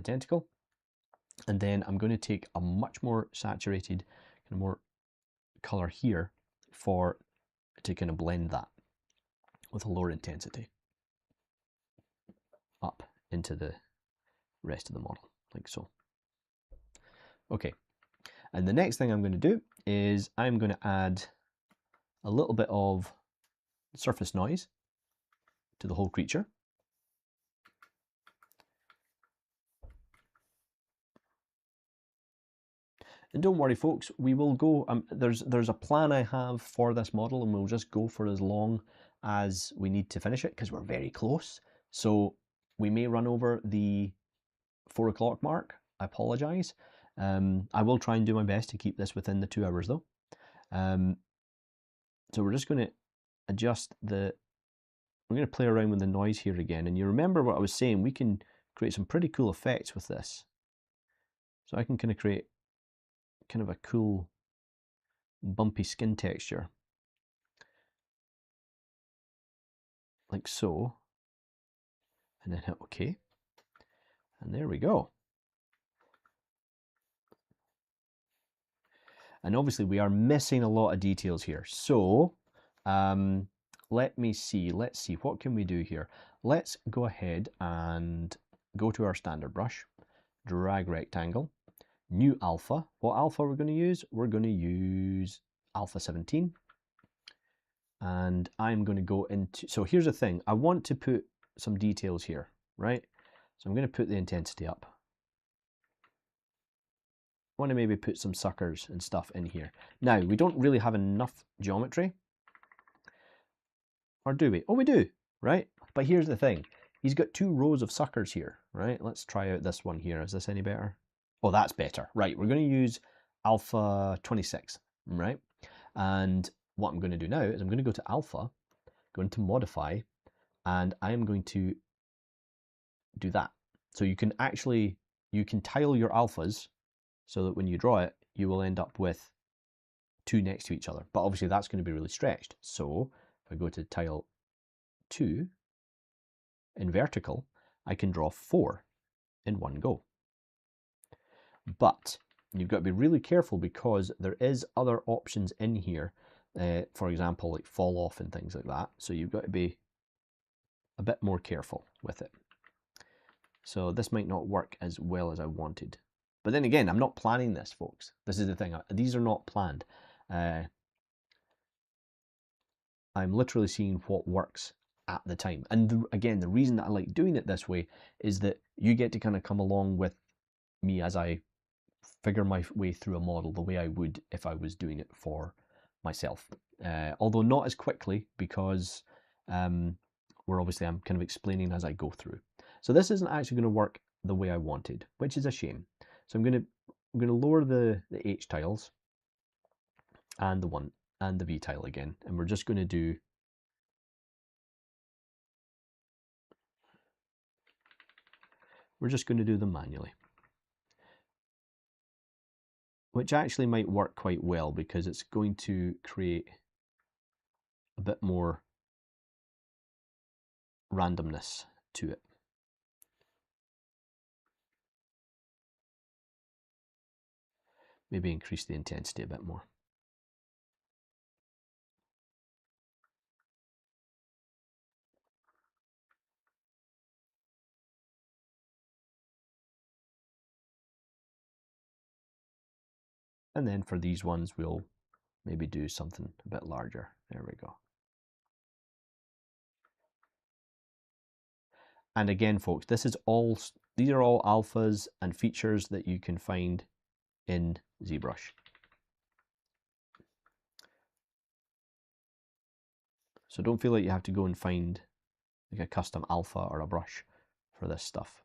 Speaker 1: tentacle. And then I'm going to take a much more saturated, kind of more color here to kind of blend that with a lower intensity up into the rest of the model, like so. Okay, and the next thing I'm going to do is I'm going to add a little bit of surface noise to the whole creature. And don't worry, folks, we will go, there's a plan I have for this model, and we'll just go for as long as we need to finish it, because we're very close. So we may run over the 4 o'clock mark. I apologize. I will try and do my best to keep this within the 2 hours though. So we're just going to adjust we're going to play around with the noise here again. And you remember what I was saying, we can create some pretty cool effects with this. So I can kind of create kind of a cool bumpy skin texture. Like so. And then hit OK. And there we go. And obviously we are missing a lot of details here. So let me see, let's see, what can we do here? Let's go ahead and go to our standard brush, drag rectangle, new alpha. What alpha we're going to use? We're going to use alpha 17. And I'm going to go into, so here's the thing, I want to put some details here, right? So I'm going to put the intensity up. I want to maybe put some suckers and stuff in here. Now, we don't really have enough geometry. Or do we? Oh, we do, right? But here's the thing. He's got 2 rows of suckers here, right? Let's try out this one here. Is this any better? Oh, that's better. Right, we're going to use alpha 26, right? And what I'm going to do now is I'm going to go to alpha, go into modify, and I am going to do that. So you can actually, you can tile your alphas so that when you draw it, you will end up with 2 next to each other. But obviously that's going to be really stretched. So if I go to tile 2 in vertical, I can draw 4 in one go. But you've got to be really careful because there is other options in here. For example, like fall off and things like that. So you've got to be a bit more careful with it. So this might not work as well as I wanted. But then again, I'm not planning this, folks. This is the thing. These are not planned. I'm literally seeing what works at the time. And again, the reason that I like doing it this way is that you get to kind of come along with me as I figure my way through a model the way I would if I was doing it for myself. Although not as quickly because I'm kind of explaining as I go through. So this isn't actually going to work the way I wanted, which is a shame. So I'm going to lower the H tiles and the V tile again, and we're just going to do them manually, which actually might work quite well because it's going to create a bit more randomness to it. Maybe increase the intensity a bit more. And then for these ones, we'll maybe do something a bit larger. There we go. And again, folks, these are all alphas and features that you can find in ZBrush. So don't feel like you have to go and find like a custom alpha or a brush for this stuff.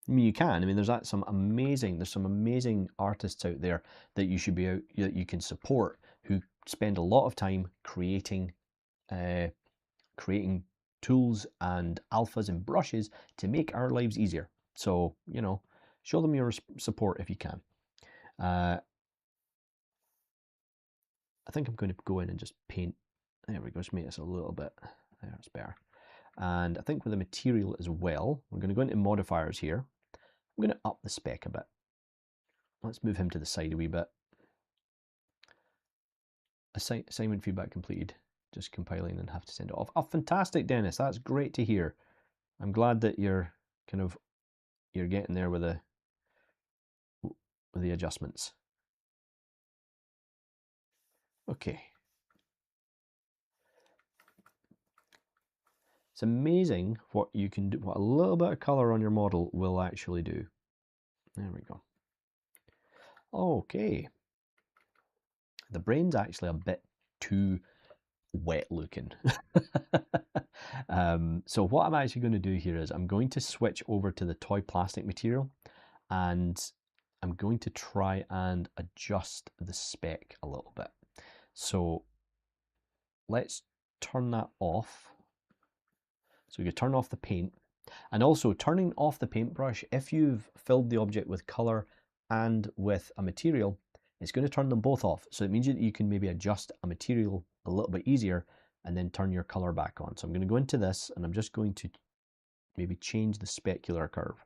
Speaker 1: I mean, you can. I mean, there's some amazing artists out there that you can support who spend a lot of time creating tools and alphas and brushes to make our lives easier. So, you know, show them your support if you can. I think I'm going to go in and just paint. There we go, just make this a little bit, there, it's better. And I think with the material as well, we're going to go into modifiers here. I'm going to up the spec a bit. Let's move him to the side a wee bit. Assignment feedback completed. Just compiling and have to send it off. Oh, fantastic, Dennis. That's great to hear. I'm glad that you're getting there with the adjustments. Okay. It's amazing what you can do, what a little bit of color on your model will actually do. There we go. Okay. The brain's actually a bit too wet looking. So what I'm actually going to do here is I'm going to switch over to the toy plastic material, and I'm going to try and adjust the spec a little bit. So let's turn that off. So you turn off the paint, and also turning off the paintbrush, if you've filled the object with color and with a material, it's going to turn them both off. So it means that you can maybe adjust a material a little bit easier and then turn your color back on. So I'm going to go into this and I'm just going to maybe change the specular curve.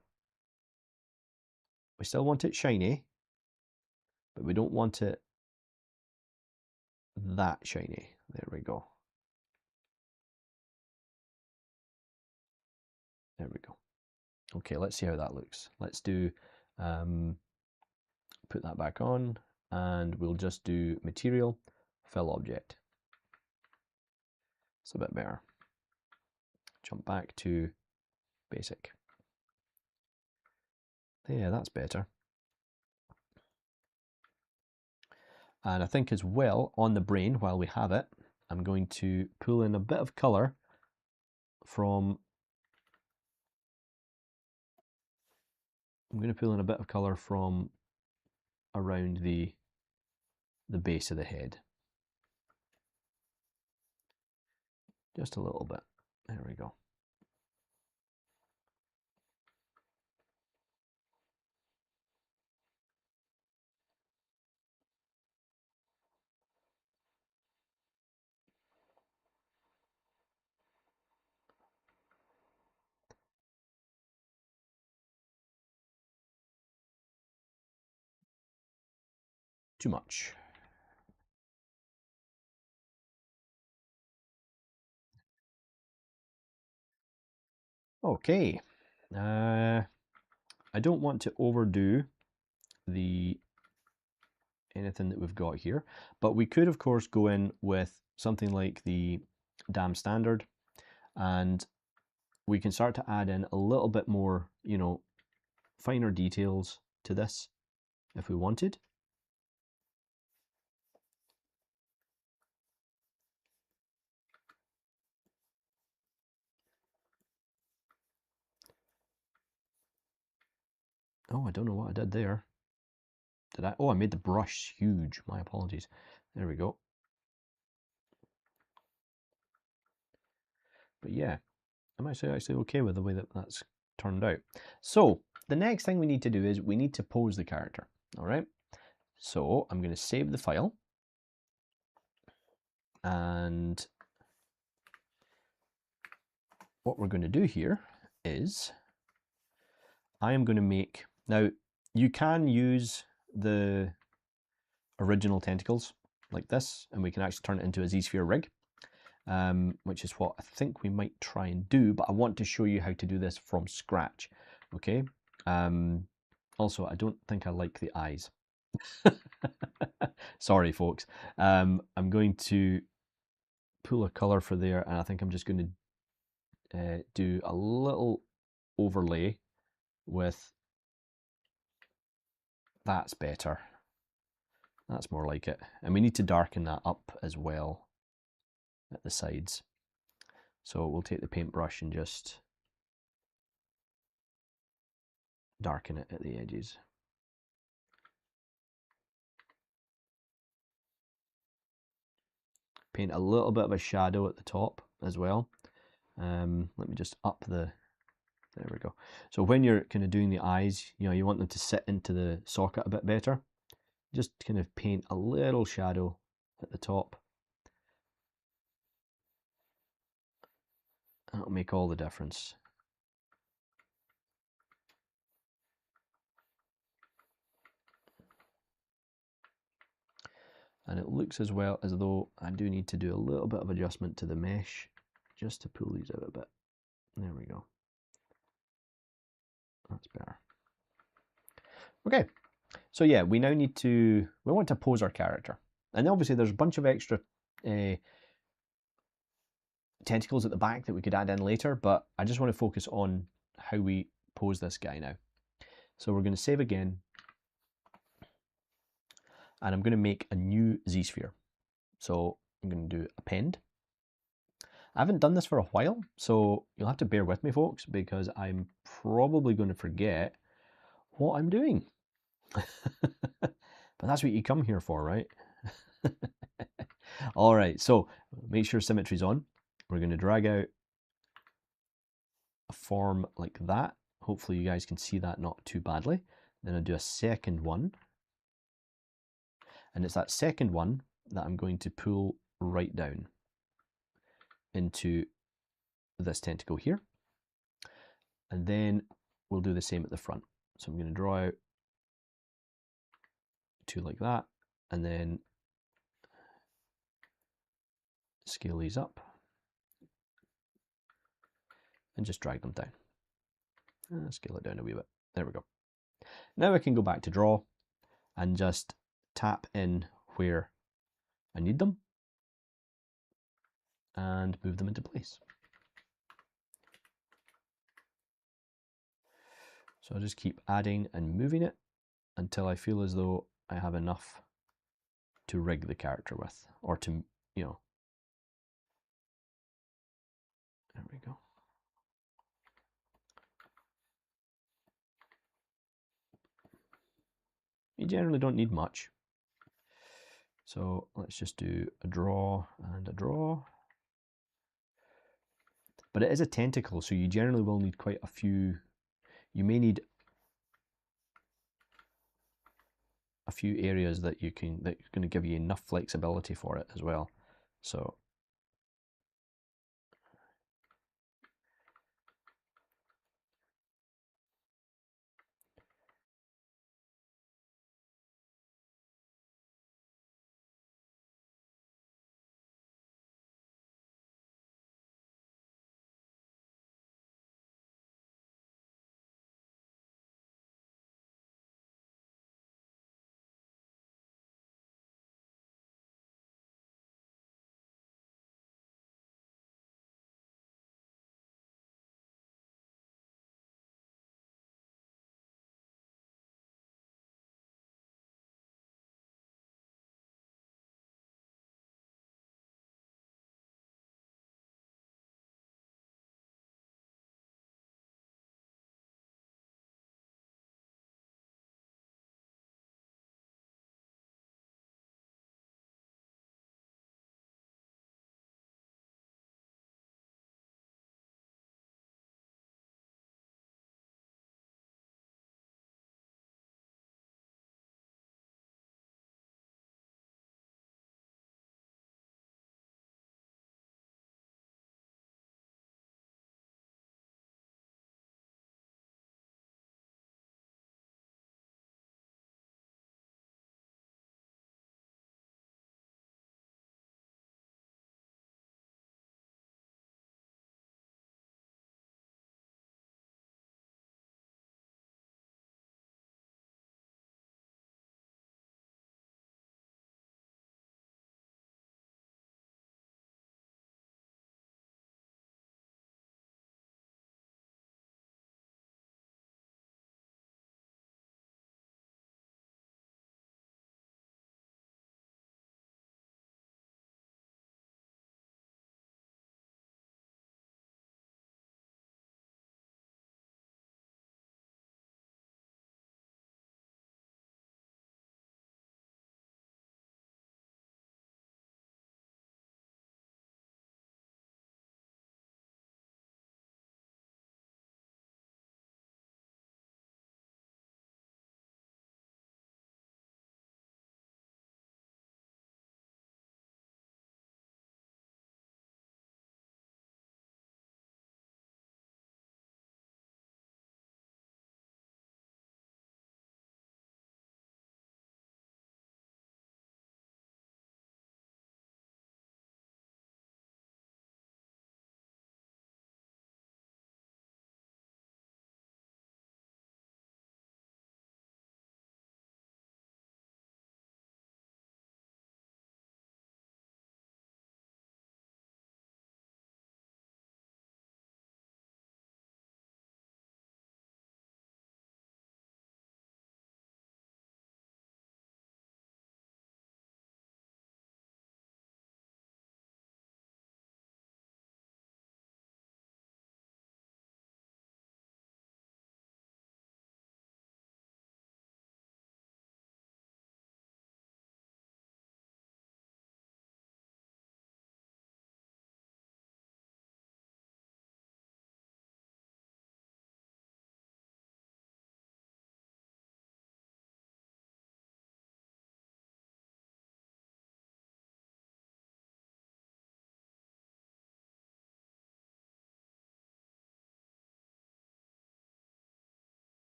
Speaker 1: We still want it shiny, but we don't want it that shiny. There we go. There we go. Okay, let's see how that looks. Let's do, put that back on, and we'll just do material, fill object. It's a bit better. Jump back to basic. Yeah, that's better. And I think as well, on the brain, while we have it, I'm going to pull in a bit of color from, around the base of the head. Just a little bit. There we go. Too much. Okay. I don't want to overdo anything that we've got here, but we could of course go in with something like the dam standard, and we can start to add in a little bit more, you know, finer details to this if we wanted. Oh, I don't know what I did there. Did I? Oh, I made the brush huge. My apologies. There we go. But yeah, I'm actually okay with the way that that's turned out. So the next thing we need to do is we need to pose the character. All right. So I'm going to save the file, and what we're going to do here is I am going to make, now you can use the original tentacles like this, and we can actually turn it into a Z-sphere rig, which is what I think we might try and do, but I want to show you how to do this from scratch, okay? Also, I don't think I like the eyes. Sorry, folks. I'm going to pull a color for there, and I think I'm just going to do a little overlay with, that's better. That's more like it. And we need to darken that up as well at the sides. So we'll take the paintbrush and just darken it at the edges. Paint a little bit of a shadow at the top as well. Let me just up the, there we go. So when you're kind of doing the eyes, you know, you want them to sit into the socket a bit better. Just kind of paint a little shadow at the top. That'll make all the difference. And it looks as well as though I do need to do a little bit of adjustment to the mesh just to pull these out a bit. There we go. That's better. Okay, so yeah, we now need to, we want to pose our character. And obviously there's a bunch of extra tentacles at the back that we could add in later, but I just want to focus on how we pose this guy now. So we're going to save again, and I'm going to make a new Z-sphere. So I'm going to do append. I haven't done this for a while, so you'll have to bear with me, folks, because I'm probably going to forget what I'm doing. But that's what you come here for, right? All right, so make sure symmetry's on. We're going to drag out a form like that. Hopefully you guys can see that not too badly. Then I'll do a second one. And it's that second one that I'm going to pull right down into this tentacle here. And then we'll do the same at the front. So I'm going to draw out two like that, and then scale these up and just drag them down. Scale it down a wee bit. There we go. Now I can go back to draw and just tap in where I need them and move them into place. So I'll just keep adding and moving it until I feel as though I have enough to rig the character with, or to, you know, there we go. You generally don't need much. So let's just do a draw and a draw. But it is a tentacle, so you generally will need quite a few. You may need a few areas that's going to give you enough flexibility for it as well. So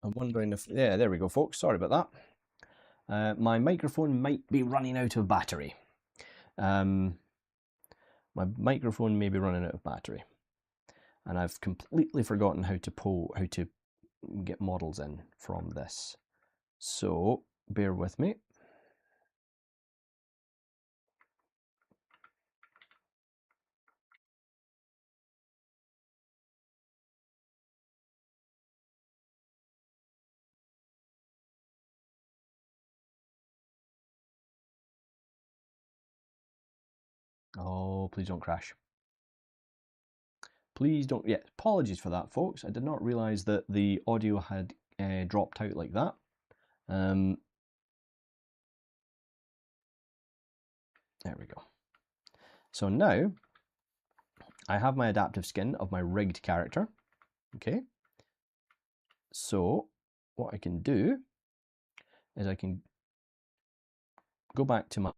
Speaker 1: I'm wondering if, yeah, there we go, folks. Sorry about that. My microphone might be running out of battery. My microphone may be running out of battery. And I've completely forgotten how to get models in from this. So bear with me. Oh, please don't crash. Please don't, yeah, apologies for that, folks. I did not realize that the audio had dropped out like that. There we go. So now I have my adaptive skin of my rigged character. Okay. So what I can do is I can go back to my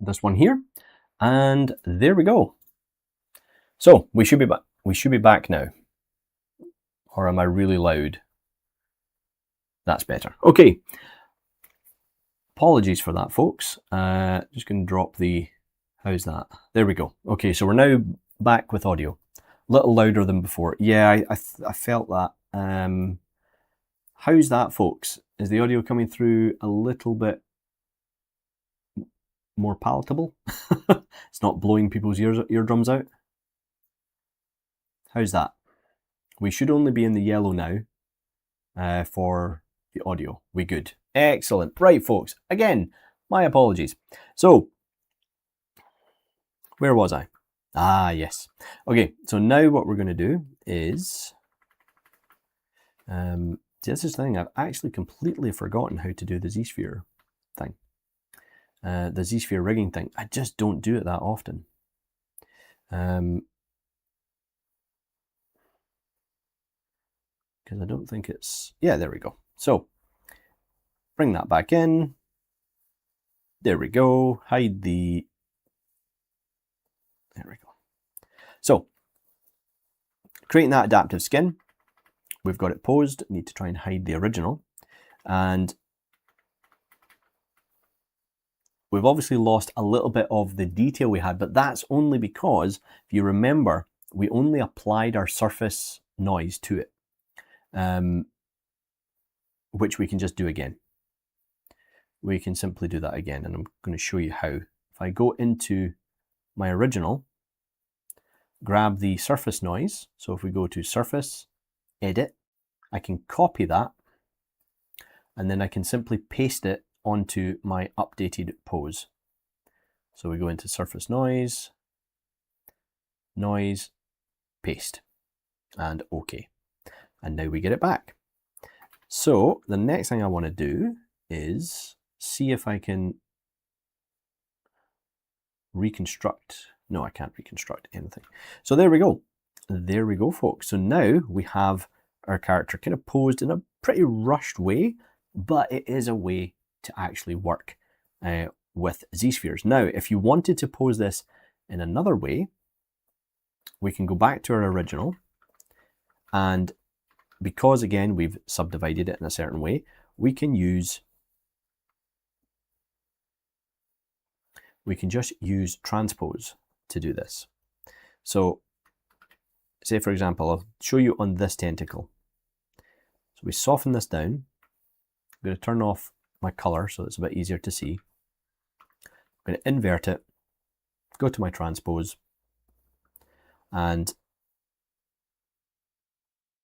Speaker 1: this one here, and there we go. So we should be back. We should be back now. Or am I really loud? That's better. Okay. Apologies for that, folks. Just going to drop the. How's that? There we go. Okay, so we're now back with audio. A little louder than before. Yeah, I felt that. How's that, folks? Is the audio coming through a little bit more palatable? It's not blowing people's eardrums out. How's that? We should only be in the yellow now for the audio. We good. Excellent. Right, folks. Again, my apologies. So, where was I? Ah, yes. Okay, so now what we're going to do is... this is the thing. I've actually completely forgotten how to do the Z-sphere thing. The Z-sphere rigging thing. I just don't do it that often. Because I don't think it's... Yeah, there we go. So, bring that back in. There we go. Hide the... There we go. So, creating that adaptive skin. We've got it posed. Need to try and hide the original. And we've obviously lost a little bit of the detail we had, but that's only because, if you remember, we only applied our surface noise to it. Which we can just do again. We can simply do that again, and I'm going to show you how. If I go into my original, grab the surface noise, so if we go to surface, edit, I can copy that, and then I can simply paste it onto my updated pose. So we go into surface noise, noise, paste, and OK. And now we get it back. So the next thing I want to do is see if I can reconstruct. No, I can't reconstruct anything. So there we go. There we go, folks. So now we have our character kind of posed in a pretty rushed way, but it is a way to actually work with Z-spheres. Now, if you wanted to pose this in another way, we can go back to our original, and because again we've subdivided it in a certain way, we can just use transpose to do this. So say for example, I'll show you on this tentacle. So we soften this down. I'm going to turn off my color so it's a bit easier to see. I'm going to invert it, go to my transpose, and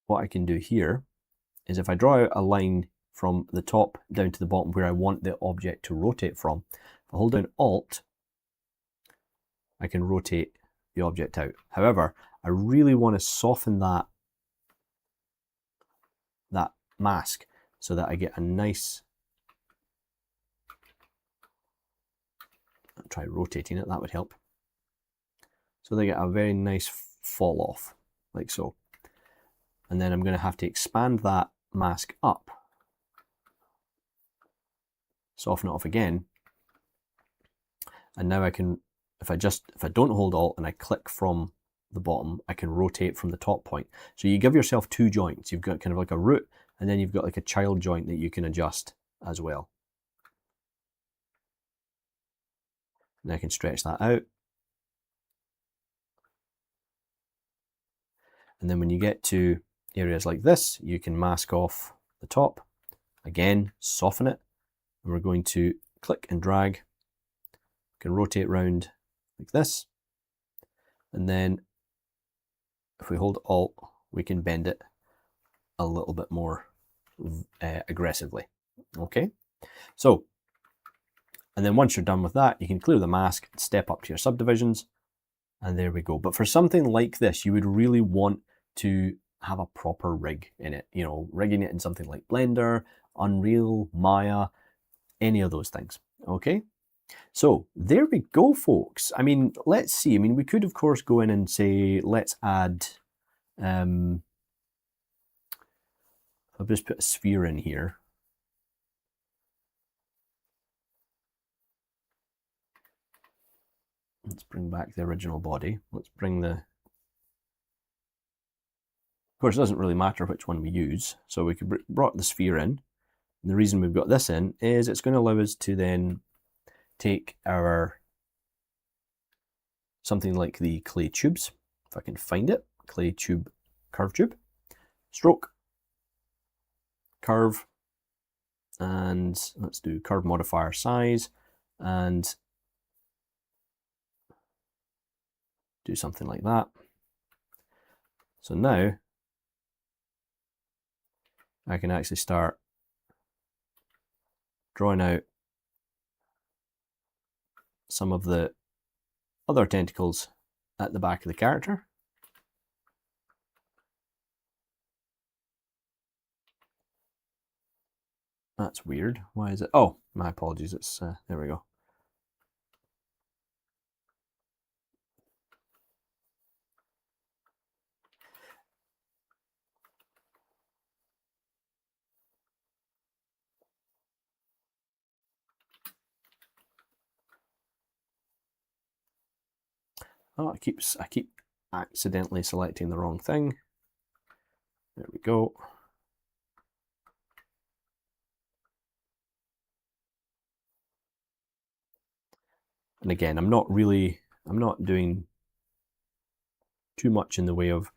Speaker 1: what I can do here is if I draw out a line from the top down to the bottom where I want the object to rotate from, if I hold down Alt, I can rotate the object out. However, I really want to soften that mask so that I get a nice, I'll try rotating it, that would help. So they get a very nice fall off, like so. And then I'm going to have to expand that mask up, soften it off again, and now I can, if I don't hold Alt and I click from the bottom, I can rotate from the top point. So you give yourself two joints. You've got kind of like a root, and then you've got like a child joint that you can adjust as well. And I can stretch that out. And then when you get to areas like this, you can mask off the top. Again, soften it. And we're going to click and drag. We can rotate round like this. And then if we hold Alt, we can bend it a little bit more aggressively. Okay, so, and then once you're done with that, you can clear the mask, step up to your subdivisions, and there we go. But for something like this, you would really want to have a proper rig in it, you know, rigging it in something like Blender, Unreal, Maya, any of those things. Okay, so there we go, folks. I mean, let's see. I mean, we could of course go in and say, let's add, I'll just put a sphere in here. Let's bring back the original body. Let's bring the, of course, it doesn't really matter which one we use. So we could brought the sphere in. And the reason we've got this in is it's going to allow us to then take our, something like the clay tubes, if I can find it, clay tube, curve tube, stroke, curve, and let's do curve modifier size, and do something like that. So now I can actually start drawing out some of the other tentacles at the back of the character. That's weird. Why is it? Oh, my apologies. It's there we go. Oh, I keep accidentally selecting the wrong thing. There we go. And again, I'm not doing too much in the way of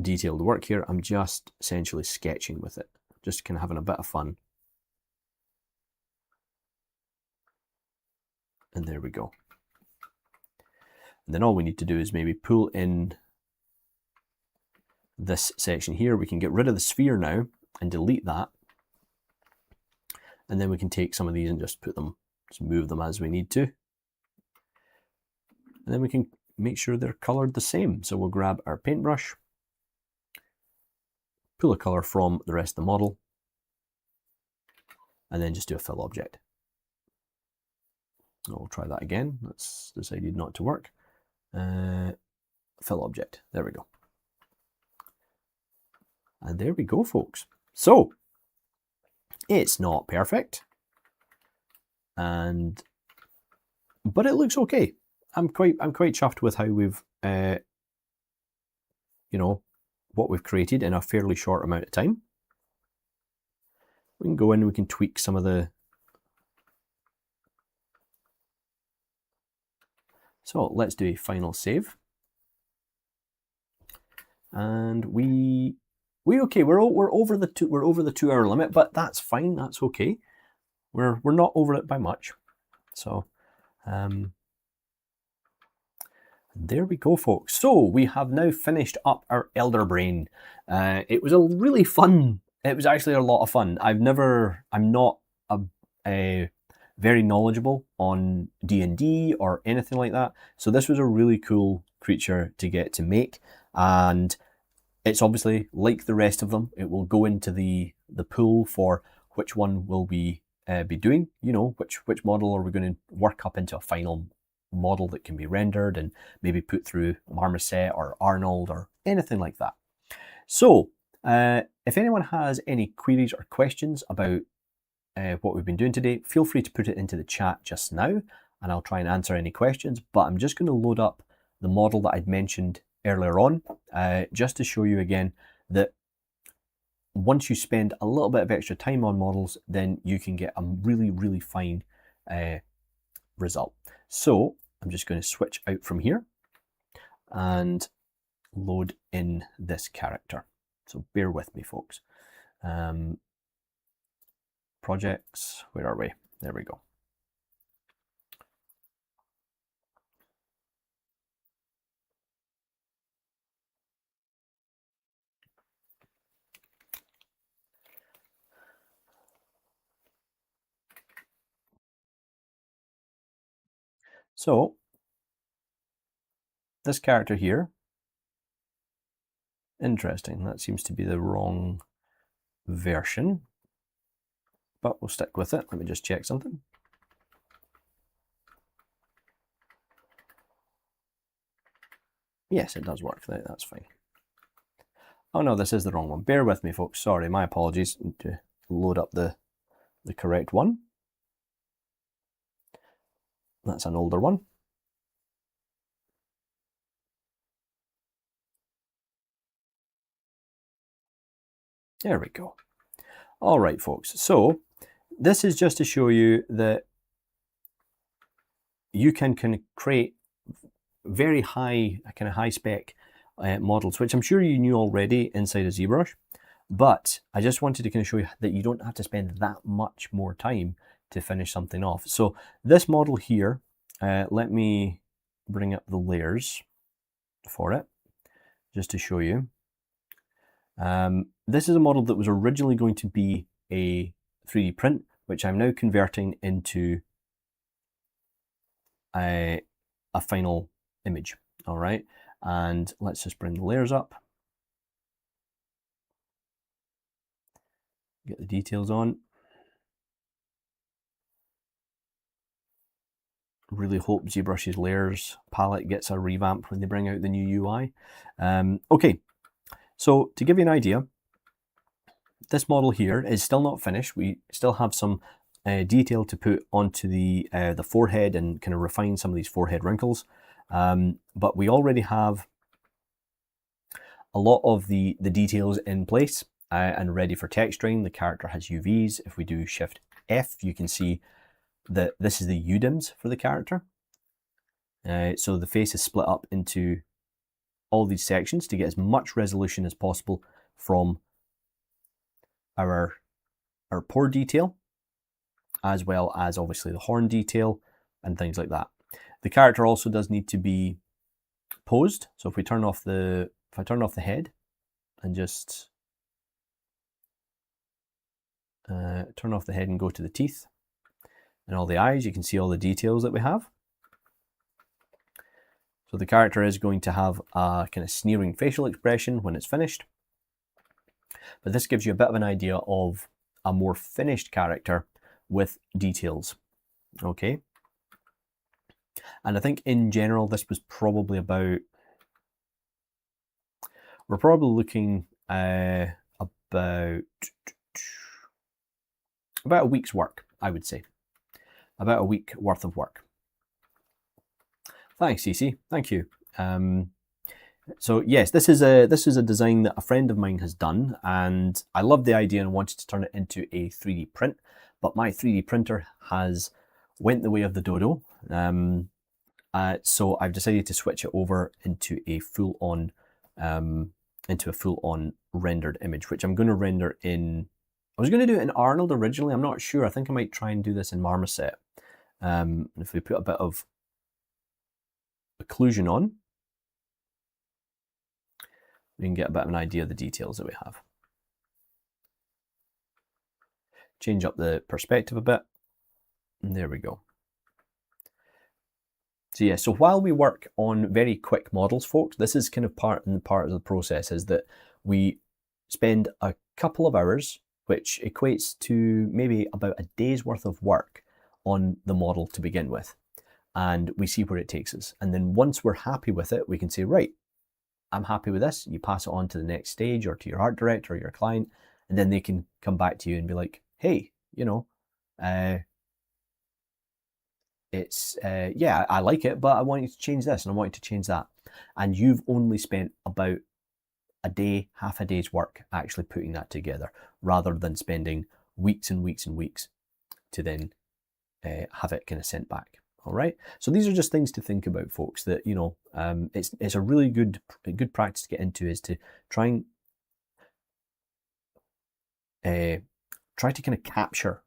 Speaker 1: detailed work here. I'm just essentially sketching with it, just kind of having a bit of fun. And there we go. And then all we need to do is maybe pull in this section here. We can get rid of the sphere now and delete that. And then we can take some of these and just put them, just move them as we need to. And then we can make sure they're colored the same. So we'll grab our paintbrush, pull a color from the rest of the model, and then just do a fill object. I'll try that again. That's decided not to work. Fill object. There we go. And there we go, folks. So it's not perfect, but it looks okay. I'm quite chuffed with how we've what we've created in a fairly short amount of time. We can go in and we can tweak some of the. So let's do a final save. And we're over the 2 hour limit, but that's fine. That's okay. We're not over it by much. So there we go, folks. So we have now finished up our Elder Brain. It was a really fun. It was actually a lot of fun. I'm not a very knowledgeable on D&D or anything like that. So this was a really cool creature to get to make, and it's obviously like the rest of them. It will go into the pool for which one will we be doing. You know, which model are we going to work up into a final model that can be rendered and maybe put through Marmoset or Arnold or anything like that. So if anyone has any queries or questions about what we've been doing today, feel free to put it into the chat just now and I'll try and answer any questions. But I'm just going to load up the model that I'd mentioned earlier on, just to show you again that once you spend a little bit of extra time on models, then you can get a really, really fine result. So I'm just going to switch out from here and load in this character. So bear with me, folks. Projects, where are we? There we go. So this character here, interesting, that seems to be the wrong version, but we'll stick with it. Let me just check something. Yes, it does work. That's fine. Oh no, this is the wrong one. Bear with me, folks. Sorry, my apologies. I need to load up the correct one. That's an older one. There we go. All right, folks. So this is just to show you that you can create very high spec models, which I'm sure you knew already inside of Zbrush. But I just wanted to kind of show you that you don't have to spend that much more time to finish something off. So this model here, let me bring up the layers for it, just to show you. This is a model that was originally going to be a 3D print, which I'm now converting into a final image. All right, and let's just bring the layers up. Get the details on. Really hope ZBrush's layers palette gets a revamp when they bring out the new UI. Okay, so to give you an idea, this model here is still not finished. We still have some detail to put onto the forehead and kind of refine some of these forehead wrinkles. But we already have a lot of the details in place and ready for texturing. The character has UVs. If we do Shift F, you can see that this is the UDIMs for the character. So the face is split up into all these sections to get as much resolution as possible from our pore detail, as well as obviously the horn detail and things like that. The character also does need to be posed. So if we turn off the head and just turn off the head and go to the teeth and all the eyes, you can see all the details that we have. So the character is going to have a kind of sneering facial expression when it's finished. But this gives you a bit of an idea of a more finished character with details. Okay. And I think in general, this was probably about, we're probably looking about a week's work, I would say. About a week worth of work. Thanks, Cece. Thank you. So yes, this is a design that a friend of mine has done, and I love the idea and wanted to turn it into a 3D print, but my 3D printer has went the way of the dodo. So I've decided to switch it over into a full-on rendered image, which I'm going to render in. I was going to do it in Arnold originally. I'm not sure. I think I might try and do this in Marmoset. If we put a bit of occlusion on, we can get a bit of an idea of the details that we have. Change up the perspective a bit. And there we go. So yeah, so while we work on very quick models, folks, this is kind of part of the process, is that we spend a couple of hours, which equates to maybe about a day's worth of work on the model to begin with. And we see where it takes us. And then once we're happy with it, we can say, right, I'm happy with this. You pass it on to the next stage or to your art director or your client, and then they can come back to you and be like, hey, you know, yeah, I like it, but I want you to change this and I want you to change that. And you've only spent about a day, half a day's work actually putting that together, rather than spending weeks and weeks and weeks to then have it kind of sent back. All right. So these are just things to think about, folks, that, you know, it's a really good practice to get into, is to try to kind of capture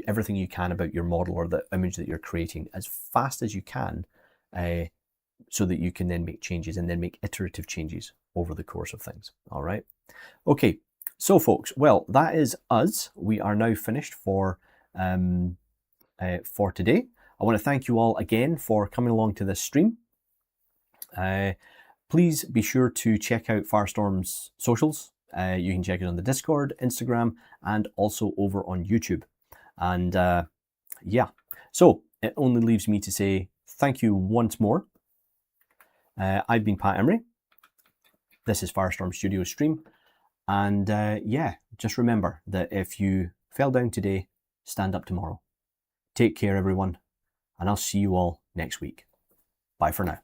Speaker 1: everything you can about your model or the image that you're creating as fast as you can, so that you can then make changes and then make iterative changes over the course of things. All right. Okay. So folks, well, that is us. We are now finished for today. I want to thank you all again for coming along to this stream. Please be sure to check out Firestorm's socials. You can check it on the Discord, Instagram, and also over on YouTube. And yeah, so it only leaves me to say thank you once more. I've been Pat Imrie. This is Firestorm Studio stream. And yeah, just remember that if you fell down today, stand up tomorrow. Take care, everyone, and I'll see you all next week. Bye for now.